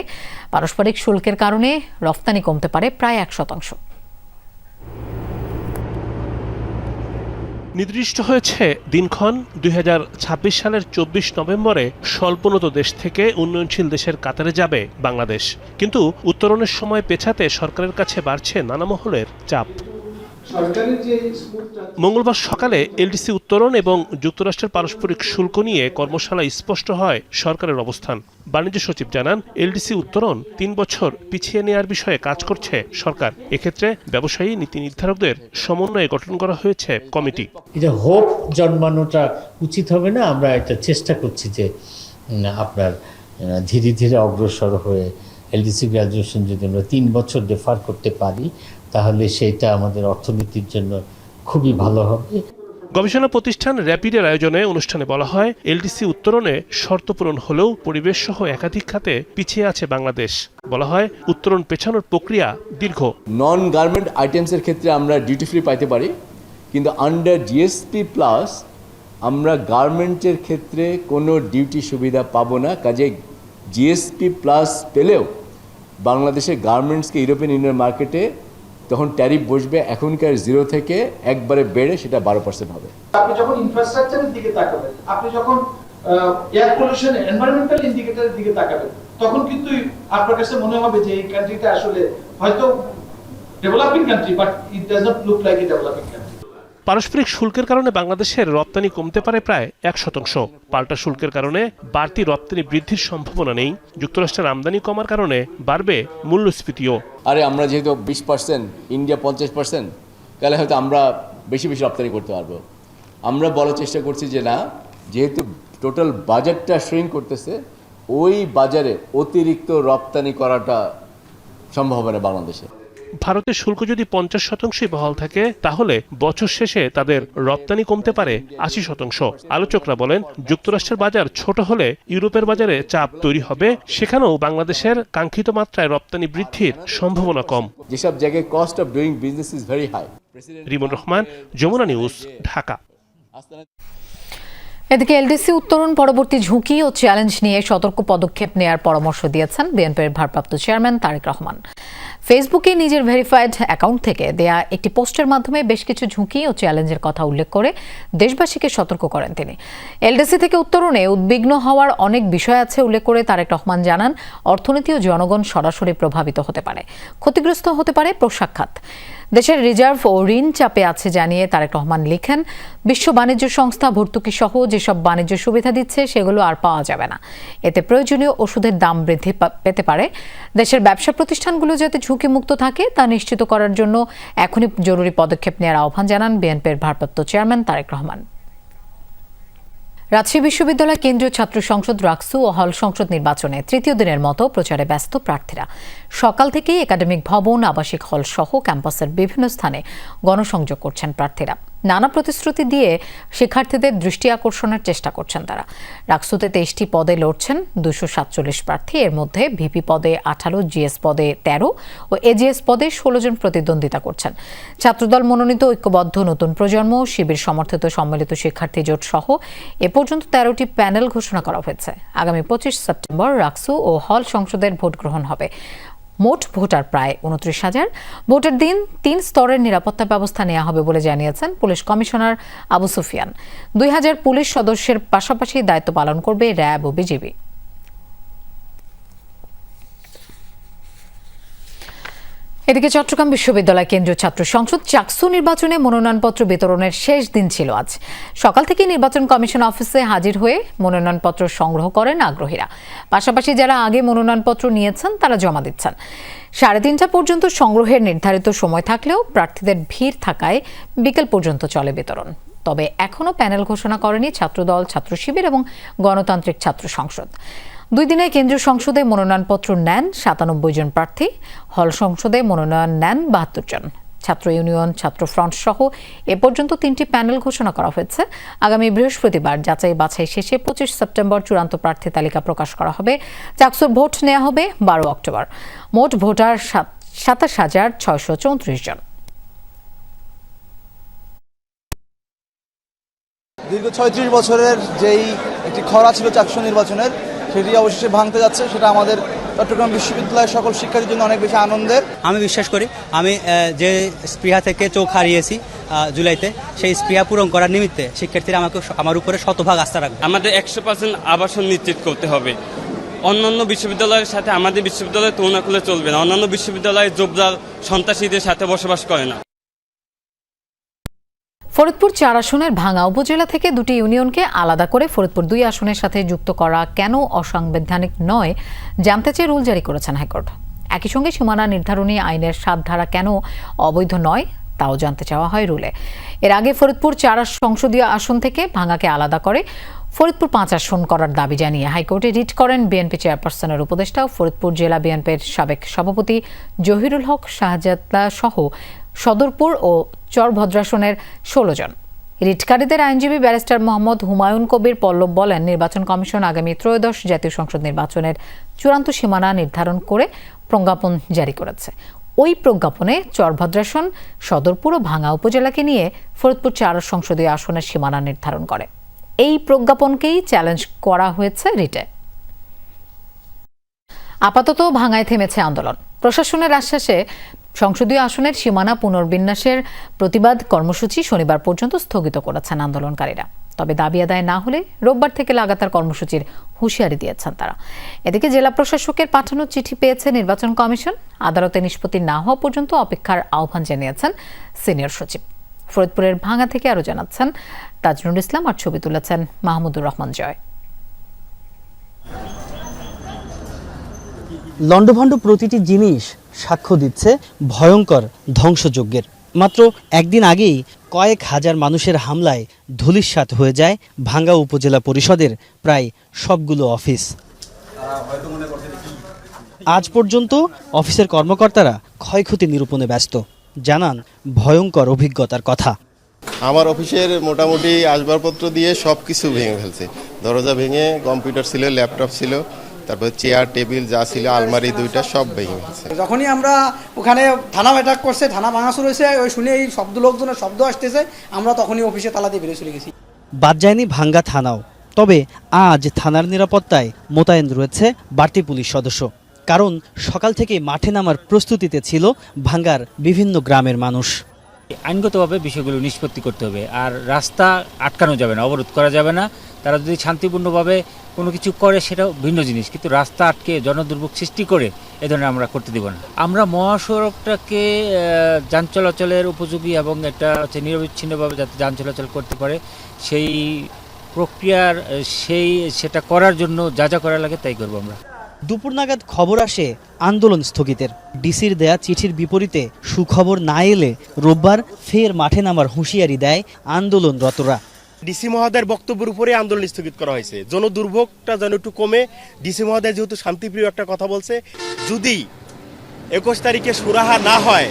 Speaker 1: পারস্পরিক শুল্কের কারণে রফতানি কমতে পারে প্রায় 1%।
Speaker 15: নির্দিষ্ট হয়েছে দিনক্ষণ 2026 সালের 24 নভেম্বরে স্বল্পোন্নত দেশ থেকে উন্নয়নশীল দেশের কাতারে যাবে বাংলাদেশ। কিন্তু উত্তরণের সময় পেছাতে সরকারের কাছে বাড়ছে নানা মহলের চাপ। মঙ্গলবার সকালে এলডিসি উত্তরণ এবং যুক্তরাষ্ট্রের পারস্পরিক শুল্ক নিয়ে কর্মশালায় স্পষ্ট হয় সরকারের অবস্থান। বাণিজ্য সচিব জানান, এলডিসি উত্তরণ 3 বছর পিছিয়ে নেওয়ার বিষয়ে কাজ করছে সরকার। এক্ষেত্রে ব্যবসায়ী নীতি নির্ধারকদের সমন্বয়ে গঠন করা হয়েছে কমিটি।
Speaker 16: এটা হোপ জন্মানোটা উচিত হবে না। আমরা এটা চেষ্টা করছি যে আপনার ধীরে ধীরে অগ্রসর হয়ে এলডিসি গ্র্যাজুয়েশন যদি আমরা 3 বছর ডেফার করতে পারি, তাহলে সেটা আমাদের অর্থনীতির জন্য খুবই ভালো হবে।
Speaker 15: গবেষণা প্রতিষ্ঠান র্যাপিডের আয়োজনে অনুষ্ঠানে বলা হয়, এলডিসি উত্তরণে শর্ত পূরণ হলেও পরিবেশ সহ একাধিক খাতে পিছিয়ে আছে বাংলাদেশ। বলা হয়, উত্তরণ পেছানোর প্রক্রিয়া দীর্ঘ।
Speaker 17: নন গার্মেন্ট আইটেমসের ক্ষেত্রে আমরা ডিউটি ফ্রি পাইতে পারি, কিন্তু আন্ডার জিএসপি প্লাস আমরা গার্মেন্টের ক্ষেত্রে কোনো ডিউটি সুবিধা পাবো না। কাজে জিএসপি প্লাস পেলেও বাংলাদেশের গার্মেন্টসকে ইউরোপিয়ান ইউনিয়ন মার্কেটে তখন ট্যারিফ বসবে এখনকার 0 থেকে একবারে বেড়ে সেটা 12% হবে।
Speaker 18: আপনি যখন ইনফ্রাস্ট্রাকচারের দিকে তাকাবেন, আপনি যখন এয়ার পলিউশন, এনভায়রনমেন্টাল ইন্ডিকেটরের দিকে তাকাবেন, তখন কিন্তু আপনার কাছে মনে হবে যে এই কান্ট্রিটা আসলে হয়তো developing country, but it does not look like a developing country.
Speaker 15: পারস্পরিক শুল্কের কারণে বাংলাদেশের রপ্তানি কমতে পারে প্রায় 1%। পাল্টা শুল্কের কারণে বাড়তি রপ্তানি বৃদ্ধির সম্ভাবনা নেই। যুক্তরাষ্ট্রের আমদানি কমার কারণে বাড়বে মূল্যস্ফীতিও।
Speaker 17: আরে আমরা যেহেতু 20%, ইন্ডিয়া 50%, তাহলে হয়তো আমরা বেশি বেশি রপ্তানি করতে পারবো। আমরা বলার চেষ্টা করছি যে না, যেহেতু টোটাল বাজেটটা শ্রিঙ্ক করতেছে, ওই বাজারে অতিরিক্ত রপ্তানি করাটা সম্ভব হবে না বাংলাদেশে।
Speaker 15: ভারতের শুল্ক যদি 50% বহাল থাকে, তাহলে বছর শেষে তাদের রপ্তানি কমতে পারে 80%। আলোচকরা বলেন, যুক্তরাষ্ট্রের বাজার ছোট হলে ইউরোপের বাজারে চাপ তৈরি হবে, সেখানেও বাংলাদেশের কাঙ্ক্ষিত মাত্রায় রপ্তানি বৃদ্ধির সম্ভাবনা কম।
Speaker 17: যেসব জায়গায় cost of doing business is very high.
Speaker 15: Rimon Rahman, Jamuna News, Dhaka.
Speaker 1: এদিকে এলডিসি উত্তরণ পরবর্তী ঝুঁকি ও চ্যালেঞ্জ নিয়ে সতর্ক পদক্ষেপ নেওয়ার পরামর্শ দিয়েছেন বিএনপির ভারপ্রাপ্ত চেয়ারম্যান তারেক রহমান। ফেসবুকে নিজের ভেরিফাইড অ্যাকাউন্ট থেকে দেয়া একটি পোস্টের মাধ্যমে বেশ কিছু ঝুঁকি ও চ্যালেঞ্জের কথা উল্লেখ করে দেশবাসীকে সতর্ক করেন তিনি। এলডিসি থেকে উত্তরণে উদ্বিগ্ন হওয়ার অনেক বিষয় আছে উল্লেখ করে তারেক রহমান জানান, অর্থনীতি ও জনগণ সরাসরি প্রভাবিত হতে পারে, ক্ষতিগ্রস্ত হতে পারে পোশাক খাত। দেশের রিজার্ভ ও ঋণ চাপে আছে জানিয়ে তারেক রহমান লিখেন, বিশ্ব বাণিজ্য সংস্থা ভর্তুকি সহ যেসব বাণিজ্য সুবিধা দিচ্ছে সেগুলো আর পাওয়া যাবে না। এতে প্রয়োজনীয় ওষুধের দাম বৃদ্ধি পেতে পারে। দেশের ব্যবসা প্রতিষ্ঠানগুলো যাতে ঝুঁকিমুক্ত থাকে তা নিশ্চিত করার জন্য এখনই জরুরি পদক্ষেপ নেওয়ার আহ্বান জানান বিএনপির ভারপ্রাপ্ত চেয়ারম্যান তারেক রহমান। রাজশাহী বিশ্ববিদ্যালয় কেন্দ্রীয় ছাত্র সংসদ রাকসু ও হল সংসদ নির্বাচনে তৃতীয় দিনের মতো প্রচারে ব্যস্ত প্রার্থীরা। সকাল থেকেই একাডেমিক ভবন, আবাসিক হল সহ ক্যাম্পাসের বিভিন্ন স্থানে গণসংযোগ করছেন প্রার্থীরা। নানা প্রতিশ্রুতি দিয়ে শিক্ষার্থীদের দৃষ্টি আকর্ষণের চেষ্টা করছেন তারা। রাকসুতে 23টি পদে লড়ছেন 247 প্রার্থী। এর মধ্যে ভিপি পদে 18, জিএস পদে 13 ও এজিএস পদে 16 জন প্রতিদ্বন্দ্বিতা করছেন। ছাত্রদল মনোনীত ঐক্যবদ্ধ নতুন প্রজন্ম, শিবির সমর্থিত সম্মিলিত শিক্ষার্থী জোট সহ এ পর্যন্ত 13টি প্যানেল ঘোষণা করা হয়েছে। আগামী 25 সেপ্টেম্বর রাকসু ও হল সংসদের ভোট গ্রহণ হবে। মোট ভোটার প্রায় 29,000। ভোটের দিন 3 স্তরের নিরাপত্তা ব্যবস্থা নেওয়া হবে বলে জানিয়েছেন police commissioner Abu Sufian. 2000 police সদস্যের পাশাপাশি দায়িত্ব পালন করবে র্যাব ও বিজিবি। এদিকে চট্টগ্রাম বিশ্ববিদ্যালয় কেন্দ্রীয় ছাত্র সংসদ চাকসু নির্বাচনে মনোনয়নপত্র বিতরণের শেষ দিন ছিল আজ। সকাল থেকে নির্বাচন কমিশন অফিসে হাজির হয়ে মনোনয়নপত্র সংগ্রহ করেন আগ্রহীরা। পাশাপাশি যারা আগে মনোনয়নপত্র নিয়েছেন তারা জমা দিচ্ছেন। 3:30টা পর্যন্ত সংগ্রহের নির্ধারিত সময় থাকলেও প্রার্থীদের ভিড় থাকায় বিকেল পর্যন্ত চলে বিতরণ। তবে এখনও প্যানেল ঘোষণা করেনি ছাত্রদল, ছাত্র শিবির এবং গণতান্ত্রিক ছাত্র সংসদ। 2 দিনে কেন্দ্রীয় সংসদে মনোনয়নপত্র নেন 97 জন প্রার্থী। হল সংসদে মনোনয়ন নেন 72 জন। ছাত্র ইউনিয়ন, ছাত্র ফ্রন্ট সহ এ পর্যন্ত 3টি প্যানেল ঘোষণা করা হয়েছে। আগামী বৃহস্পতিবার যাচাই বাছাই শেষে 25 সেপ্টেম্বর চূড়ান্ত প্রার্থী তালিকা প্রকাশ করা হবে। চাকসুর ভোট নেওয়া হবে 12 অক্টোবর। মোট ভোটার 27,634 জন।
Speaker 19: দীর্ঘ 36 বছরের যেই একটি খরা ছিল চাকসু নির্বাচনের, সেটি অবশেষে ভাঙতে যাচ্ছে। সেটা আমাদের চট্টগ্রাম বিশ্ববিদ্যালয়ের সকল শিক্ষার্থীর জন্য অনেক বেশি আনন্দের।
Speaker 20: আমি বিশ্বাস করি আমি যে স্পৃহা থেকে চোখ হারিয়েছি জুলাইতে, সেই স্পৃহা পূরণ করার নিমিত্তে শিক্ষার্থীরা আমার উপরে শতভাগ আস্থা রাখবে।
Speaker 21: আমাদের 100% আবাসন নিশ্চিত করতে হবে। অন্যান্য বিশ্ববিদ্যালয়ের সাথে আমাদের বিশ্ববিদ্যালয়ের তুলনা করলে চলবে না। অন্যান্য বিশ্ববিদ্যালয়ে জোবজার সন্ত্রাসীদের সাথে বসবাস করে না।
Speaker 1: ফরিদপুর 4 আসনের ভাঙ্গা উপজেলা থেকে 2টি ইউনিয়নকে আলাদা করে ফরিদপুর 2 আসনের সাথে যুক্ত করা কেন অসাংবিধানিক নয় জানতে চেয়ে রুল জারি করেছেন হাইকোর্ট। একই সঙ্গে সীমানা নির্ধারণী আইনের 7 ধারা কেন অবৈধ নয় তাও জানতে চাওয়া হয় রুলে। এর আগে ফরিদপুর 4 সংসদীয় আসন থেকে ভাঙ্গাকে আলাদা করে ফরিদপুর 5 আসন করার দাবি জানিয়ে হাইকোর্টে রিট করেন বিএনপি চেয়ারপারসনের উপদেষ্টা ও ফরিদপুর জেলা বিএনপির সাবেক সভাপতি জহিরুল হক শাহজাদা সহ সদরপুর ও চরভদ্রাসনের 16 জন। রিটকারীদের আইনজীবী ব্যারিস্টার মোহাম্মদ হুমায়ুন কবির পল্লব বলেন, নির্বাচন কমিশন আগামী 13শ জাতীয় সংসদ নির্বাচনের চূড়ান্ত সীমানা নির্ধারণ করে প্রজ্ঞাপন জারি করেছে। ওই প্রজ্ঞাপনে চরভদ্রাসন, সদরপুর ও ভাঙ্গা উপজেলাকে নিয়ে ফরিদপুর 4 সংসদীয় আসনের সীমানা নির্ধারণ করে। এই প্রজ্ঞাপনকেই চ্যালেঞ্জ করা হয়েছে রিটে। আপাতত ভাঙ্গায় থেমেছে আন্দোলন। প্রশাসনের আশ্বাসে সংসদীয় আসনের সীমানা পুনর্বিন্যাসের প্রতিবাদ কর্মসূচি শনিবার পর্যন্ত স্থগিত করেছেন আন্দোলনকারীরা। তবে দাবি আদায় না হলে রোববার থেকে লাগাতার কর্মসূচির হুঁশিয়ারি দিয়েছেন তারা। এদিকে জেলা প্রশাসকের পাঠানো চিঠি পেয়েছে নির্বাচন কমিশন। আদালতে নিষ্পত্তি না হওয়া পর্যন্ত অপেক্ষার আহ্বান জানিয়েছেন সিনিয়র সচিব। ফরিদপুরের ভাঙ্গা থেকে আরো জানাচ্ছেন তাজনুল ইসলাম, আর ছবি তুলেছেন মাহমুদুর রহমান জয়।
Speaker 22: লন্ডভন্ড প্রতিটি জিনিস সাক্ষ্য দিচ্ছে ভয়ঙ্কর ধ্বংসযজ্ঞের। মাত্র একদিন আগেই কয়েক হাজার মানুষের হামলায় ধূলিসাৎ হয়ে যায় ভাঙ্গা উপজেলা পরিষদের প্রায় সবগুলো অফিস। আজ পর্যন্ত অফিসের কর্মকর্তারা ক্ষয়ক্ষতি নিরূপণে ব্যস্ত, জানান ভয়ঙ্কর অভিজ্ঞতার কথা।
Speaker 23: আমার অফিসের মোটামুটি আসবাবপত্র দিয়ে সব কিছু ভেঙে ফেলছে। দরজা ভেঙে, কম্পিউটার ছিল, ল্যাপটপ ছিল, তারপর চেয়ার টেবিল যা ছিল, আলমারি 2টা সব ভেঙে ফেলছে।
Speaker 24: যখনই আমরা ওখানে থানা অ্যাটাক করছে, থানা ভাঙাচুর হয়েছে, ওই শুনে এই শব্দ লোকজনের শব্দ আসতেছে, আমরা তখনই অফিসে তালা দিয়ে বেরিয়ে চলে গেছি।
Speaker 22: বাদ যায়নি ভাঙ্গা থানাও। তবে আজ থানার নিরাপত্তায় মোতায়েন রয়েছে বাড়তি পুলিশ সদস্য। কারণ সকাল থেকে মাঠে নামার প্রস্তুতিতে ছিল ভাঙ্গার বিভিন্ন গ্রামের মানুষ।
Speaker 25: আইনগতভাবে বিষয়গুলো নিষ্পত্তি করতে হবে, আর রাস্তা আটকানো যাবে না, অবরোধ করা যাবে না। তারা যদি শান্তিপূর্ণভাবে কোনো কিছু করে সেটাও ভিন্ন জিনিস, কিন্তু রাস্তা আটকে জনদুর্ভোগ সৃষ্টি করে এ ধরনের আমরা করতে দেব না। আমরা মহাসড়কটাকে যান চলাচলের উপযোগী এবং এটা হচ্ছে নিরবিচ্ছিন্নভাবে যাতে যান চলাচল করতে পারে সেই প্রক্রিয়ার সেটা করার জন্য যা যা করা লাগে তাই করবো আমরা।
Speaker 22: দুপুর নাগাদ খবর আসে আন্দোলন স্থগিতের। ডিসির দেয়া চিঠির বিপরীতে সুখবর না এলে রোববার ফের মাঠে নামার হুঁশিয়ারি দেয় আন্দোলনরতরা।
Speaker 2: ডিসি মহোদয়ের বক্তব্যের উপরে আন্দোলন স্থগিত করা হয়েছে। জনদুর্ভোগটা যেন একটু কমে। ডিসি মহোদয় যেহেতু শান্তিপ্রিয় একটা কথা বলছে, যদি 21 তারিখে সুরাহা না হয়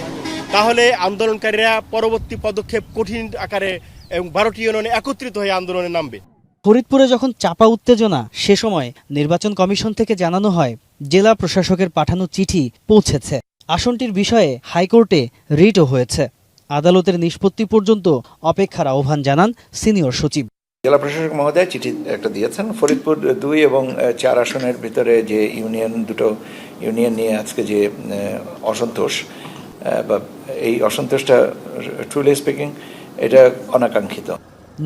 Speaker 2: তাহলে আন্দোলনকারীরা পরবর্তী পদক্ষেপ কঠিন আকারে এবং 12টি ইউনিয়নে একত্রিত হয়ে আন্দোলনে নামবে।
Speaker 22: ফরিদপুরে যখন চাপা উত্তেজনা, সে সময় নির্বাচন কমিশন থেকে জানানো হয় জেলা প্রশাসকের পাঠানো চিঠি পৌঁছেছে। আসনটির বিষয়ে হাইকোর্টে রিটও হয়েছে। আদালতের নিষ্পত্তি পর্যন্ত অপেক্ষার আহ্বান জানান সিনিয়র সচিব।
Speaker 3: জেলা প্রশাসক মহোদয় চিঠি একটা দিয়েছেন। ফরিদপুর 2 এবং 4 আসনের ভিতরে যে দুটো ইউনিয়ন নিয়ে আজকে যে অসন্তোষ, বা এই অসন্তোষটা ট্রুলি স্পিকিং এটা অনাকাঙ্ক্ষিত।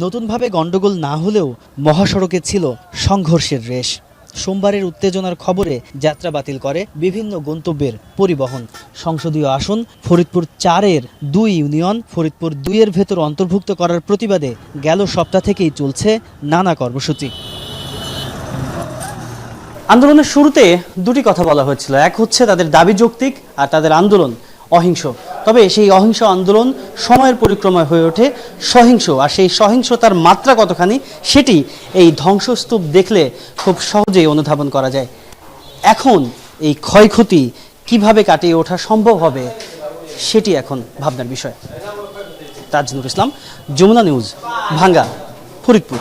Speaker 22: নতুনভাবে গন্ডগোল না হলেও মহাসড়কে ছিল সংঘর্ষের রেশ। সোমবারের উত্তেজনার খবরে যাত্রা বাতিল করে বিভিন্ন গন্তব্যের পরিবহন। সংসদীয় আসন ফরিদপুর 4-এর 2 ইউনিয়ন ফরিদপুর 2-এর ভেতর অন্তর্ভুক্ত করার প্রতিবাদে গেল সপ্তাহ থেকেই চলছে নানা কর্মসূচি। আন্দোলনের শুরুতে দুটি কথা বলা হয়েছিল, এক হচ্ছে তাদের দাবি যৌক্তিক আর তাদের আন্দোলন অহিংস। তবে সেই অহিংস আন্দোলন সময়ের পরিক্রমায় হয়ে ওঠে সহিংস, আর সেই সহিংসতার মাত্রা কতখানি সেটি এই ধ্বংসস্তূপ দেখলে খুব সহজেই অনুধাবন করা যায়। এখন এই ক্ষয়ক্ষতি কিভাবে কাটিয়ে ওঠা সম্ভব হবে সেটি এখন ভাবনার বিষয়। তাজনুর ইসলাম, যমুনা নিউজ, ভাঙ্গা, ফরিদপুর।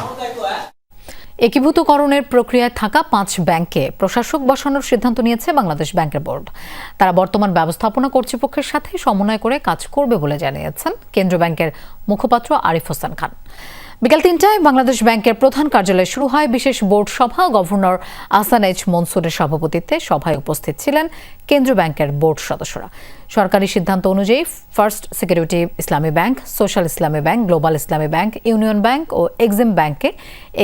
Speaker 1: একীভূতকরণের প্রক্রিয়ায় থাকা 5 ব্যাংকে প্রশাসক বসানোর সিদ্ধান্ত নিয়েছে বাংলাদেশ ব্যাংকের বোর্ড। তারা বর্তমান ব্যবস্থাপনা কর্তৃপক্ষের সাথে সমন্বয় করে কাজ করবে বলে জানিয়েছেন কেন্দ্রীয় ব্যাংকের মুখপাত্র আরিফ হোসেন খান। বিকাল 3টায় বাংলাদেশ ব্যাংকের প্রধান কার্যালয়ে শুরু হয় বিশেষ বোর্ড সভা। গভর্নর আহসান এইচ মনসুরের সভাপতিত্বে সভায় উপস্থিত ছিলেন কেন্দ্রীয় ব্যাংকের বোর্ড সদস্যরা। সরকারি সিদ্ধান্ত অনুযায়ী ফার্স্ট সিকিউরিটি ইসলামী ব্যাংক, সোশ্যাল ইসলামী ব্যাংক, গ্লোবাল ইসলামী ব্যাংক, ইউনিয়ন ব্যাংক ও এক্সিম ব্যাংককে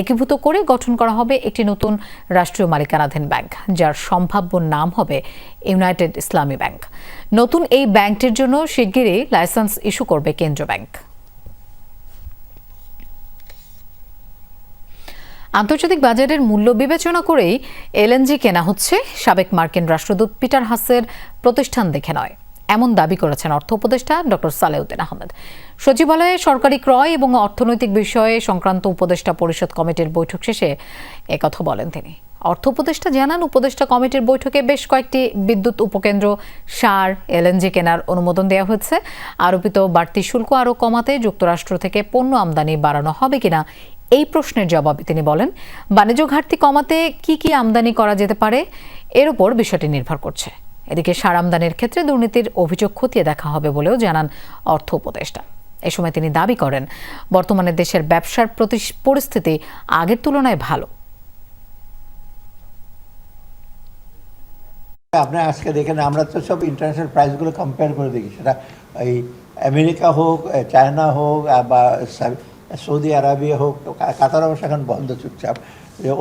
Speaker 1: একীভূত করে গঠন করা হবে একটি নতুন রাষ্ট্রীয় মালিকানাধীন ব্যাংক, যার সম্ভাব্য নাম হবে ইউনাইটেড ইসলামী ব্যাংক। নতুন এই ব্যাংকটির জন্য শিগগিরই লাইসেন্স ইস্যু করবে কেন্দ্রীয় ব্যাংক। আন্তর্জাতিক বাজারের মূল্য বিবেচনা করেই এলএনজি কেনা হচ্ছে, সাবেক মার্কিন রাষ্ট্রদূত পিটার হাসের প্রতিষ্ঠান দেখে নয়, এমন দাবি করেছেন অর্থ উপদেষ্টা ডক্টর সালেউদ্দিন আহমেদ। সচিবালয়ে সরকারি ক্রয় এবং অর্থনৈতিক বিষয়ে সংক্রান্ত উপদেষ্টা পরিষদ কমিটির বৈঠক শেষে একথা বলেন তিনি। অর্থ উপদেষ্টা জানান, উপদেষ্টা কমিটির বৈঠকে বেশ কয়েকটি বিদ্যুৎ উপকেন্দ্র, সার, এলএনজি কেনার অনুমোদন দেওয়া হয়েছে। আরোপিত বাড়তি শুল্ক আরও কমাতে যুক্তরাষ্ট্র থেকে পণ্য আমদানি বাড়ানো হবে কিনা এই প্রশ্নের জবাবে তিনি বলেন, বাণিজ্য ঘাটতি কমাতে কি কি আমদানি করা যেতে পারে এর উপর বিষয়টি নির্ভর করছে। এদিকে সার আমদানির ক্ষেত্রে দুর্নীতির অভিযোগ খতিয়ে দেখা হবে বলেও জানান অর্থ উপদেষ্টা। এ সময় তিনি দাবি করেন, বর্তমানে দেশের ব্যবসার পরিস্থিতি আগের তুলনায় ভালো।
Speaker 6: আপনি আজকে দেখেন, আমরা তো সব ইন্টারন্যাশনাল প্রাইসগুলো কম্পেয়ার করে দেখি, সেটা এই আমেরিকা হোক, চায়না হোক, বা সৌদি আরবিয়া হোক, কাতার অবশ্য এখন বন্ধ চুপচাপ,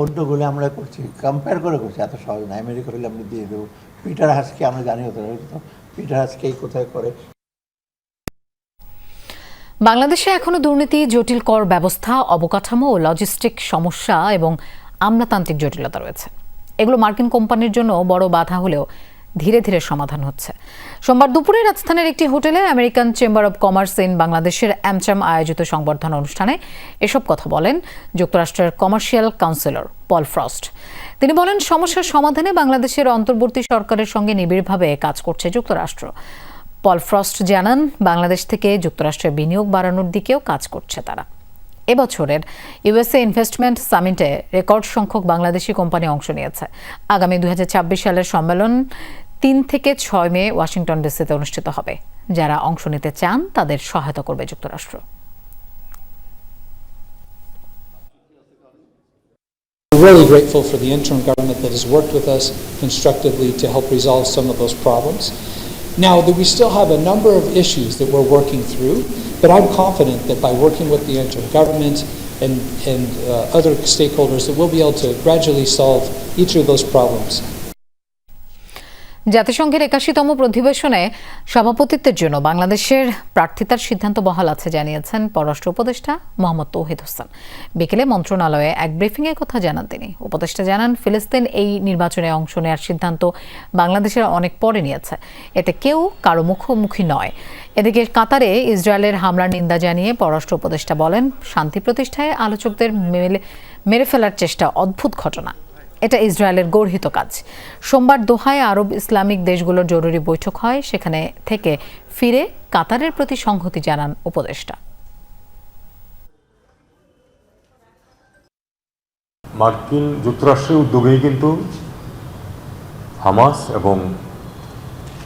Speaker 6: অন্যগুলো আমরা করছি, কম্পেয়ার করে করছি, এত সহজ না। আমেরিকা হলে আমরা দিয়ে দেবো, পিটার হাসকে আমরা জানি হতে পিটার হাসকেই কোথায় করে।
Speaker 1: বাংলাদেশে এখনো দুর্নীতি, জটিল কর ব্যবস্থা, অবকাঠামো ও লজিস্টিক সমস্যা এবং আমলাতান্ত্রিক জটিলতা রয়েছে। এগুলো মার্কিন কোম্পানির জন্য বড় বাধা হলেও ধীরে ধীরে সমাধান হচ্ছে। সোমবার দুপুরে রাজধানীর একটি হোটেলে American chamber of commerce in বাংলাদেশের অ্যামচাম আয়োজিত সংবর্ধনা অনুষ্ঠানে এসব কথা বলেন যুক্তরাষ্ট্রের কমার্শিয়াল কাউন্সিলর পল ফ্রস্ট। তিনি বলেন, সমস্যার সমাধানে বাংলাদেশের অন্তর্বর্তী সরকারের সঙ্গে নিবিড়ভাবে কাজ করছে যুক্তরাষ্ট্র। পল ফ্রস্ট জানান, বাংলাদেশ থেকে যুক্তরাষ্ট্রের বিনিয়োগ বাড়ানোর দিকেও কাজ করছে তারা। এবছরের ইউএসএ ইনভেস্টমেন্ট সামিটে রেকর্ড সংখ্যক বাংলাদেশি কোম্পানি অংশ নিয়েছে। আগামী 2026 সালের সম্মেলন 3 থেকে 6 মে ওয়াশিংটন ডিসিতে অনুষ্ঠিত হবে। যারা অংশ নিতে চান তাদের সহায়তা করবে যুক্তরাষ্ট্র।
Speaker 7: We're really grateful for the interim government that has worked with us constructively to help resolve some of those problems. Now, we still have a number of issues that we're working through, but I'm confident that by working with the interim government and other stakeholders that we'll be able to gradually solve each of those problems.
Speaker 1: জাতিসংঘের 81তম অধিবেশনে সভাপতিত্বের জন্য বাংলাদেশের প্রার্থিতার সিদ্ধান্ত বহাল আছে জানিয়েছেন পররাষ্ট্র উপদেষ্টা মোহাম্মদ তৌহিদ হোসেন। বিকেলে মন্ত্রণালয়ে এক ব্রিফিংয়ে কথা জানান তিনি। উপদেষ্টা জানান, ফিলিস্তিন এই নির্বাচনে অংশ নেওয়ার সিদ্ধান্ত বাংলাদেশের অনেক পরে নিয়েছে, এতে কেউ কারো মুখোমুখি নয়। এদিকে কাতারে ইসরায়েলের হামলার নিন্দা জানিয়ে পররাষ্ট্র উপদেষ্টা বলেন, শান্তি প্রতিষ্ঠায় আলোচকদের মেরে ফেলার চেষ্টা অদ্ভুত ঘটনা। এটা ইসরায়েলের গর্হিত কাজ। সোমবার দোহায় আরব ইসলামিক দেশগুলোর জরুরি বৈঠক হয়, সেখানে থেকে ফিরে কাতারের প্রতি সংহতি জানান উপদেষ্টা।
Speaker 4: মার্কিন যুক্তরাষ্ট্রের উদ্যোগেই কিন্তু হামাস এবং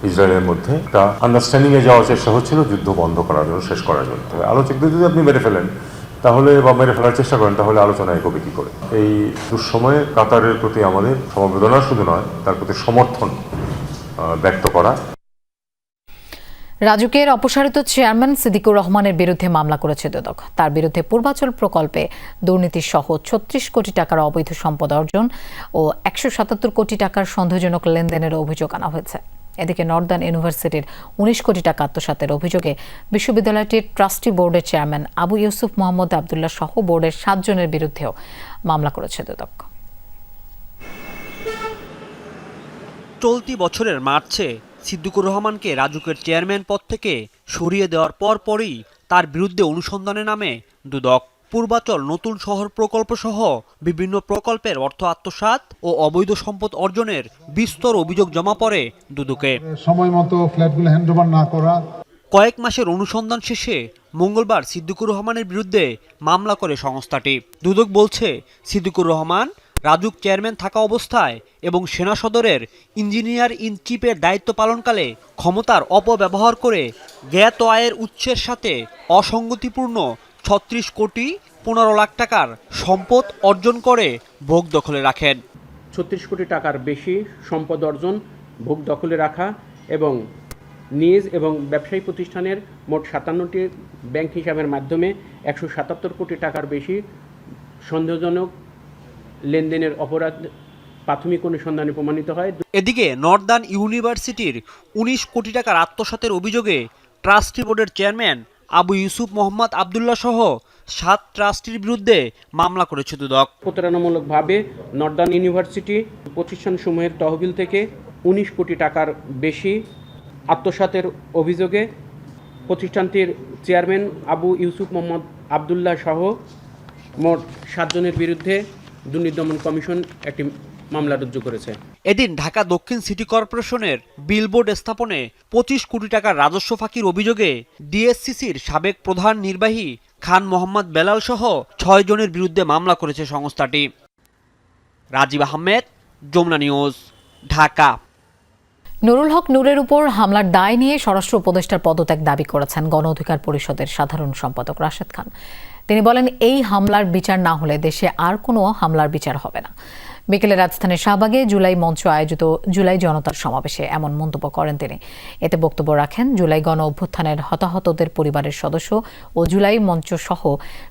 Speaker 4: ইসরায়েলের মধ্যে একটা আন্ডারস্ট্যান্ডিংয়ে যাওয়ার চেষ্টা হচ্ছিল যুদ্ধ বন্ধ করার জন্য, শেষ করার জন্য। আলোচকদের যদি আপনি মেরে ফেলেন তাহলে বা মেরে ফেলার চেষ্টা করেন তাহলে আলোচনা এগোবে কী করে? এই দুঃসময়ে কাতারের প্রতি আমাদের সমবেদনা শুধু নয়, তার প্রতি সমর্থন ব্যক্ত করা।
Speaker 1: রাজুকের অপসারিত চেয়ারম্যান সিদ্দিকুর রহমানের বিরুদ্ধে মামলা করেছে দুদক। তার বিরুদ্ধে পূর্বাচল প্রকল্পে দুর্নীতি সহ ৩৬ কোটি টাকার অবৈধ সম্পদ অর্জন ও ১৭৭ কোটি টাকার সন্দেহজনক লেনদেনের অভিযোগ আনা হয়েছে। এদিকে নর্দার্ন ইউনিভার্সিটির ১৯ কোটি টাকা আত্মসাতের অভিযোগে বিশ্ববিদ্যালয়টির ট্রাস্টি বোর্ডের চেয়ারম্যান আবু ইউসুফ মোহাম্মদ আবদুল্লাহ সহ বোর্ডের ৭ জনের বিরুদ্ধেও মামলা করেছে দুদক।
Speaker 22: চলতি বছরের মার্চে সিদ্দিকুর রহমানকে রাজুকের চেয়ারম্যান পদ থেকে সরিয়ে দেওয়ার পরপরই তার বিরুদ্ধে অনুসন্ধানে নামে দুদক। পূর্বাচল নতুন শহর প্রকল্প সহ বিভিন্ন প্রকল্পের অর্থ আত্মসাৎ ও অবৈধ সম্পদ অর্জনের বিস্তর অভিযোগ জমা পড়ে দুদকে।
Speaker 5: সময় মতো ফ্ল্যাটগুলো হ্যান্ডওভার না করা।
Speaker 22: কয়েক মাসের অনুসন্ধান শেষে মঙ্গলবার সিদ্দিকুর রহমানের বিরুদ্ধে মামলা করে সংস্থাটি। দুদক বলছে, সিদ্দিকুর রহমান রাজুক চেয়ারম্যান থাকা অবস্থায় এবং সেনা সদরের ইঞ্জিনিয়ার ইন চিফের দায়িত্ব পালনকালে ক্ষমতার অপব্যবহার করে জ্ঞাত আয়ের উৎসের সাথে অসঙ্গতিপূর্ণ ৩৬ কোটি ১৫ লাখ টাকার সম্পদ অর্জন করে ভোগ দখলে রাখেন।
Speaker 9: ৩৬ কোটি টাকার বেশি সম্পদ অর্জন, ভোগ দখলে রাখা এবং নিজ এবং ব্যবসায়ী প্রতিষ্ঠানের মোট ৫৭টি ব্যাংক হিসাবের মাধ্যমে ১৭৭ কোটি টাকার বেশি সন্দেহজনক লেনদেনের অপরাধ প্রাথমিক অনুসন্ধানে প্রমাণিত হয়।
Speaker 22: এদিকে নর্দার্ন ইউনিভার্সিটির ১৯ কোটি টাকার আত্মসাতের অভিযোগে ট্রাস্টি বোর্ডের চেয়ারম্যান আবু ইউসুফ মোহাম্মদ আবদুল্লাহ সহ ৭ ট্রাস্টির বিরুদ্ধে মামলা করেছে দুদক।
Speaker 9: প্রতারণামূলকভাবে নর্দার্ন ইউনিভার্সিটি প্রতিষ্ঠানসমূহের তহবিল থেকে ১৯ কোটি টাকার বেশি আত্মসাতের অভিযোগে প্রতিষ্ঠানটির চেয়ারম্যান আবু ইউসুফ মোহাম্মদ আবদুল্লাহ সহ মোট ৭ জনের বিরুদ্ধে দুর্নীতি দমন কমিশন একটি মামলা রুজু করেছে।
Speaker 22: এদিন ঢাকা দক্ষিণ সিটি কর্পোরেশনের বিলবোর্ড স্থাপনে ২৫ কোটি টাকার রাজস্ব ফাঁকির অভিযোগে ডিএসসিসির সাবেক প্রধান নির্বাহী খান মোহাম্মদ বেলাল সহ ৬ জনের বিরুদ্ধে মামলা করেছে সংস্থাটি। রাজীব আহমেদ, যমুনা নিউজ, ঢাকা।
Speaker 1: নুরুল হক নূরের উপর হামলার দায় নিয়ে স্বরাষ্ট্র উপদেষ্টার পদত্যাগ দাবি করেছেন গণ অধিকার পরিষদের সাধারণ সম্পাদক রাশেদ খান। তিনি বলেন, এই হামলার বিচার না হলে দেশে আর কোনো হামলার বিচার হবে না। বিকেলে রাজধানীর শাহবাগে জুলাই মঞ্চ আয়োজিত জুলাই জনতার সমাবেশে এমন মন্তব্য করেন তিনি। এতে বক্তব্য রাখেন জুলাই গণ অভ্যুত্থানের হতাহতদের পরিবারের সদস্য ও জুলাই মঞ্চ সহ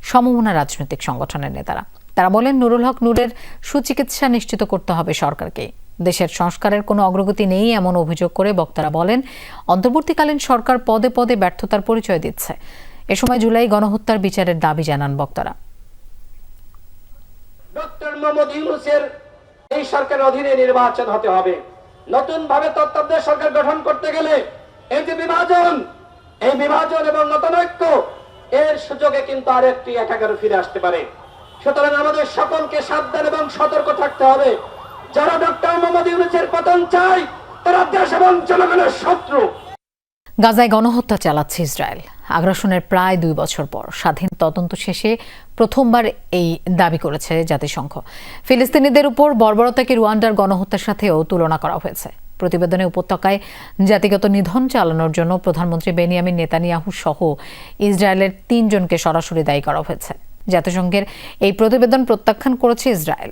Speaker 1: সমমনা রাজনৈতিক সংগঠনের নেতারা। তারা বলেন, নুরুল হক নূরের সুচিকিৎসা নিশ্চিত করতে হবে সরকারকে। দেশের সংস্কারের কোনো অগ্রগতি নেই এমন অভিযোগ করে বক্তারা বলেন, অন্তর্বর্তীকালীন সরকার পদে পদে ব্যর্থতার পরিচয় দিচ্ছে। এ সময় জুলাই গণহত্যার বিচারের দাবি জানান বক্তারা।
Speaker 10: ডক্টর মোহাম্মদ ইউনূসের এই সরকারের অধীনে নির্বাচন হতে হবে। নতুন ভাবে তত্ত্বাবধায়ক সরকার গঠন করতে গেলে এই যে বিভাজন এবং মতানৈক্য এর সুযোগে কিন্তু আরেকটি একাগারে ফিরে আসতে পারে। সুতরাং আমাদের সকলকে সাবধান এবং সতর্ক থাকতে হবে। যারা ডক্টর মোহাম্মদ ইউনূসের পতন চায় তারা দেশ এবং জনগণের শত্রু।
Speaker 1: গাজায় গণহত্যা চালাচ্ছে ইসরায়েল। আগ্রাসনের প্রায় ২ বছর পর স্বাধীন তদন্ত শেষে প্রথমবার এই দাবি করেছে জাতিসংঘ। ফিলিস্তিনিদের উপর বর্বরতাকে রুয়ান্ডার গণহত্যার সাথেও তুলনা করা হয়েছে। প্রতিবেদনে উপত্যকায় জাতিগত নিধন চালানোর জন্য প্রধানমন্ত্রী বেনিয়ামিন নেতানিয়াহু সহ ইসরায়েলের ৩ জনকে সরাসরি দায়ী করা হয়েছে। জাতিসংঘের এই প্রতিবেদন প্রত্যাখ্যান করেছে ইসরায়েল।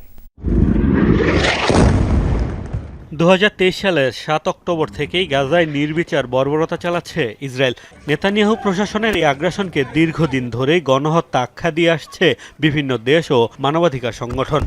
Speaker 22: ২০২৩ সালের ৭ অক্টোবর থেকেই গাজায় নির্বিচার বর্বরতা চালাচ্ছে ইসরায়েল। নেতানিয়াহু প্রশাসনের এই আগ্রাসনকে দীর্ঘদিন ধরেই গণহত্যা আখ্যা দিয়ে আসছে বিভিন্ন দেশ ও মানবাধিকার সংগঠন।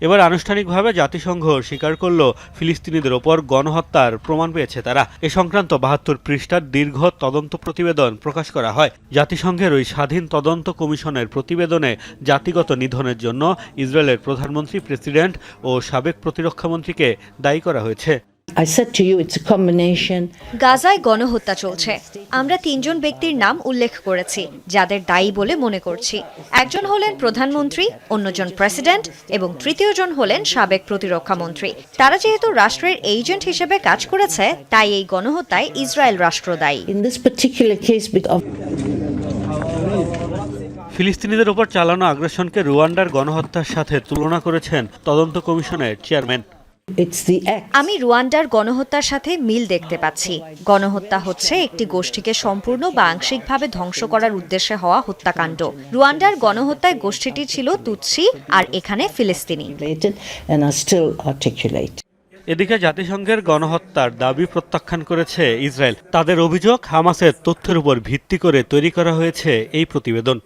Speaker 22: এবার আনুষ্ঠানিকভাবে জাতিসংঘ স্বীকার করল ফিলিস্তিনিদের ওপর গণহত্যার প্রমাণ পেয়েছে তারা। এ সংক্রান্ত ৭২ পৃষ্ঠার দীর্ঘ তদন্ত প্রতিবেদন প্রকাশ করা হয়। জাতিসংঘের ওই স্বাধীন তদন্ত কমিশনের প্রতিবেদনে জাতিগত নিধনের জন্য ইসরায়েলের প্রধানমন্ত্রী, প্রেসিডেন্ট ও সাবেক প্রতিরক্ষামন্ত্রীকে দায়ী করা হয়েছে।
Speaker 8: I said to you, it's a combination.
Speaker 11: গাজায় গণহত্যা চলছে। আমরা 3 জন ব্যক্তির নাম উল্লেখ করেছি যাদের দায়ী বলে মনে করছি। একজন হলেন প্রধানমন্ত্রী, অন্যজন প্রেসিডেন্ট এবং তৃতীয় জন হলেন সাবেক প্রতিরক্ষা মন্ত্রী। তারা যেহেতু রাষ্ট্রের এজেন্ট হিসেবে কাজ করেছে, তাই এই গণহত্যায় ইসরায়েল রাষ্ট্র দায়ী।
Speaker 8: In this particular case, because
Speaker 12: ফিলিস্তিনিদের উপর চালানো আগ্রাসনকে রুয়ান্ডার গণহত্যার সাথে তুলনা করেছেন তদন্ত কমিশনের চেয়ারম্যান।
Speaker 11: আমি রুয়ান্ডার গণহত্যার সাথে মিল দেখতে পাচ্ছি। গণহত্যা হচ্ছে একটি গোষ্ঠীকে সম্পূর্ণ বা আংশিকভাবে ধ্বংস করার উদ্দেশ্যে হওয়া হত্যাকাণ্ড। রুয়ান্ডার গণহত্যায় গোষ্ঠীটি ছিল তুৎসি, আর এখানে ফিলিস্তিনি।
Speaker 12: এদিকে জাতিসংঘের গণহত্যার দাবি প্রত্যাখ্যান করেছে ইসরায়েল। তাদের অভিযোগ, হামাসের তথ্যের উপর ভিত্তি করে তৈরি করা হয়েছে এই প্রতিবেদন।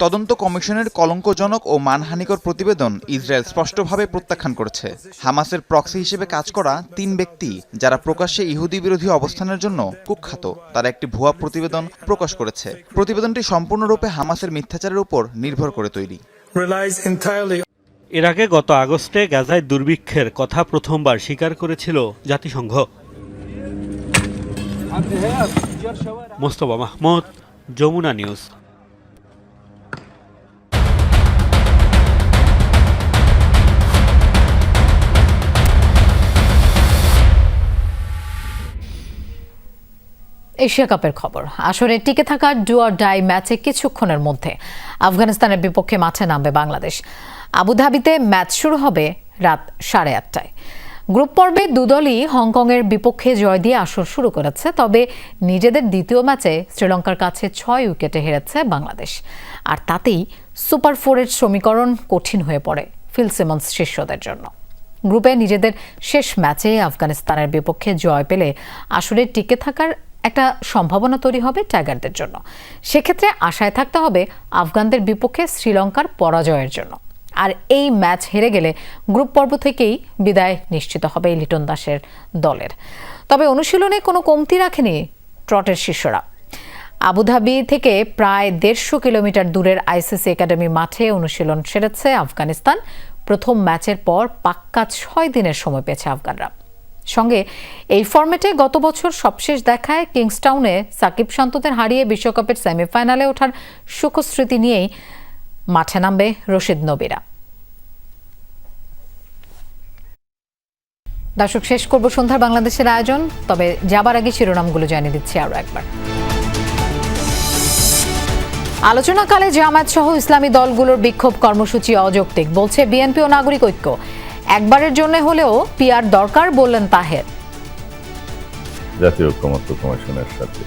Speaker 13: তদন্ত কমিশনের কলঙ্কজনক ও মানহানিকর প্রতিবেদন ইসরায়েল স্পষ্টভাবে প্রত্যাখ্যান করেছে। হামাসের প্রক্সি হিসেবে কাজ করা 3 ব্যক্তি, যারা প্রকাশ্যে ইহুদি বিরোধী অবস্থানের জন্য কুখ্যাত, তারা একটি ভুয়া প্রতিবেদন প্রকাশ করেছে। প্রতিবেদনটি সম্পূর্ণরূপে হামাসের মিথ্যাচারের উপর নির্ভর করে তৈরি।
Speaker 12: এর আগে গত আগস্টে গাজায় দুর্ভিক্ষের কথা প্রথমবার স্বীকার করেছিল জাতিসংঘ। মোস্তফা মাহমুদ, যমুনা নিউজ।
Speaker 1: এশিয়া কাপের খবর। আসরে টিকে থাকা ডু অর ডাই ম্যাচে কিছুক্ষণের মধ্যে আফগানিস্তানের বিপক্ষে মাঠে নামবে বাংলাদেশ। আবুধাবিতে ম্যাচ শুরু হবে রাত 8:30টায়। গ্রুপ পর্বে দুদলই হংকংয়ের বিপক্ষে জয় দিয়ে আসর শুরু করেছে। তবে নিজেদের দ্বিতীয় ম্যাচে শ্রীলঙ্কার কাছে 6 উইকেটে হেরেছে বাংলাদেশ। আর তাতেই সুপার 4-এর সমীকরণ কঠিন হয়ে পড়ে ফিল সিমন্স শিষ্যদের জন্য। গ্রুপে নিজেদের শেষ ম্যাচে আফগানিস্তানের বিপক্ষে জয় পেলে আসরে টিকে থাকার একটা সম্ভাবনা তৈরি হবে টাইগারদের জন্য। সেক্ষেত্রে আশায় থাকতে হবে আফগানদের বিপক্ষে শ্রীলঙ্কার পরাজয়ের জন্য। আর এই ম্যাচ হেরে গেলে গ্রুপ পর্ব থেকেই বিদায় নিশ্চিত হবে লিটন দাসের দলের। তবে অনুশীলনে কোনো কমতি রাখেনি ট্রটের শিষ্যরা। আবুধাবি থেকে প্রায় 150 কিলোমিটার দূরের আইসিসি একাডেমি মাঠে অনুশীলন সেরেছে আফগানিস্তান। প্রথম ম্যাচের পর পাক্কা 6 দিনের সময় পেয়েছে আফগানরা। সঙ্গে এই ফরম্যাটে গত বছর সবশেষ দেখায় কিংসটাউনে সাকিব শান্তদের হারিয়ে বিশ্বকাপের সেমিফাইনালে ওঠার সুখস্মৃতি নিয়েই মাঠে নামবে রশিদ নবীরা। দর্শক, শেষ করব সন্ধ্যার বাংলাদেশের আয়োজন। তবে যাবার আগে শিরোনামগুলো জানিয়ে দিচ্ছি আরো একবার। আলোচনাকালে জামায়াত সহ ইসলামী দলগুলোর বিক্ষোভ কর্মসূচি অযৌক্তিক, বলছে বিএনপি ও নাগরিক ঐক্য। একবারের জন্য হলেও পিআর দরকার, বললেন তাহের।
Speaker 14: জাতীয় ঐক্যমত্য কমিশনের সাথে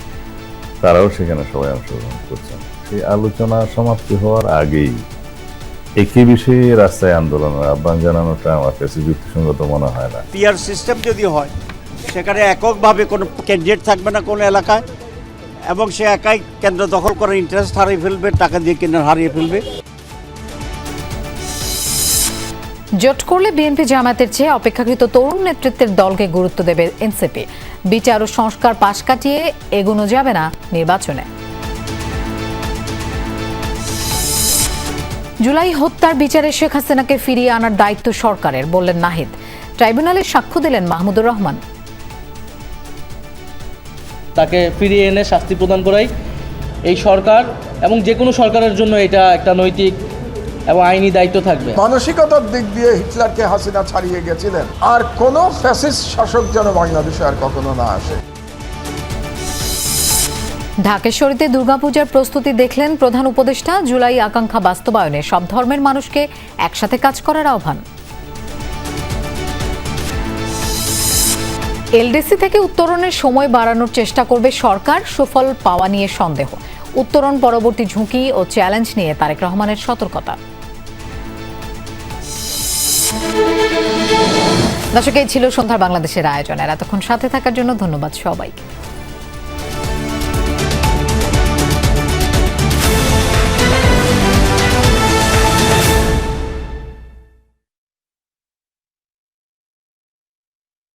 Speaker 14: তারাও সেখানে সবাই অংশগ্রহণ করছেন। সেই আলোচনা সমাপ্তি হওয়ার আগেই একই বিষয়ে রাস্তায় আন্দোলনের আহ্বান জানানোটা আমার কাছে যুক্তিসঙ্গত মনে হয় না।
Speaker 26: পিআর সিস্টেম যদি হয়, সেখানে এককভাবে কোনো ক্যান্ডিডেট থাকবে না কোনো এলাকায়, এবং সে একাই কেন্দ্র দখল করার ইন্টারেস্ট হারিয়ে ফেলবে, টাকা দিয়ে কেন্দ্র হারিয়ে ফেলবে।
Speaker 1: জোট করলে বিএনপি জামায়াতের চেয়ে অপেক্ষাকৃত তরুণ নেতৃত্বের দলকে গুরুত্ব দেবে এনসিপি। বিচার ও সংস্কার পাশ কাটিয়ে এগোনো যাবে না নির্বাচনে। জুলাই হত্যার বিচারে শেখ হাসিনাকে ফিরিয়ে আনার দায়িত্ব সরকারের, বললেন নাহিদ। ট্রাইব্যুনালে সাক্ষ্য দিলেন মাহমুদুর রহমান।
Speaker 27: তাকে ফিরিয়ে এনে শাস্তি প্রদান করাই এই সরকার এবং যে কোনো সরকারের জন্য এটা একটা নৈতিক এবং আইনি দায়িত্ব থাকবে।
Speaker 28: মানসিকতার দিক দিয়ে হিটলারকে হাসিনা ছাড়িয়ে গেছিলেন, আর কোনো ফ্যাসিস্ট শাসক যেন বাংলাদেশে আর কখনো না আসে।
Speaker 1: ঢাকেশ্বরীতে দুর্গাপূজার প্রস্তুতি দেখলেন প্রধান উপদেষ্টা। জুলাই আকাঙ্ক্ষা বাস্তবায়নে সব ধর্মের মানুষকে একসাথে কাজ করার আহ্বান। এলডিসি থেকে উত্তরণের সময় বাড়ানোর চেষ্টা করবে সরকার, সুফল পাওয়া নিয়ে সন্দেহ। উত্তরণ পরবর্তী ঝুঁকি ও চ্যালেঞ্জ নিয়ে তারেক রহমানের সতর্কতা। দর্শক, এই ছিল সন্ধ্যার বাংলাদেশের আয়োজনের। এতক্ষণ সাথে থাকার জন্য ধন্যবাদ সবাইকে।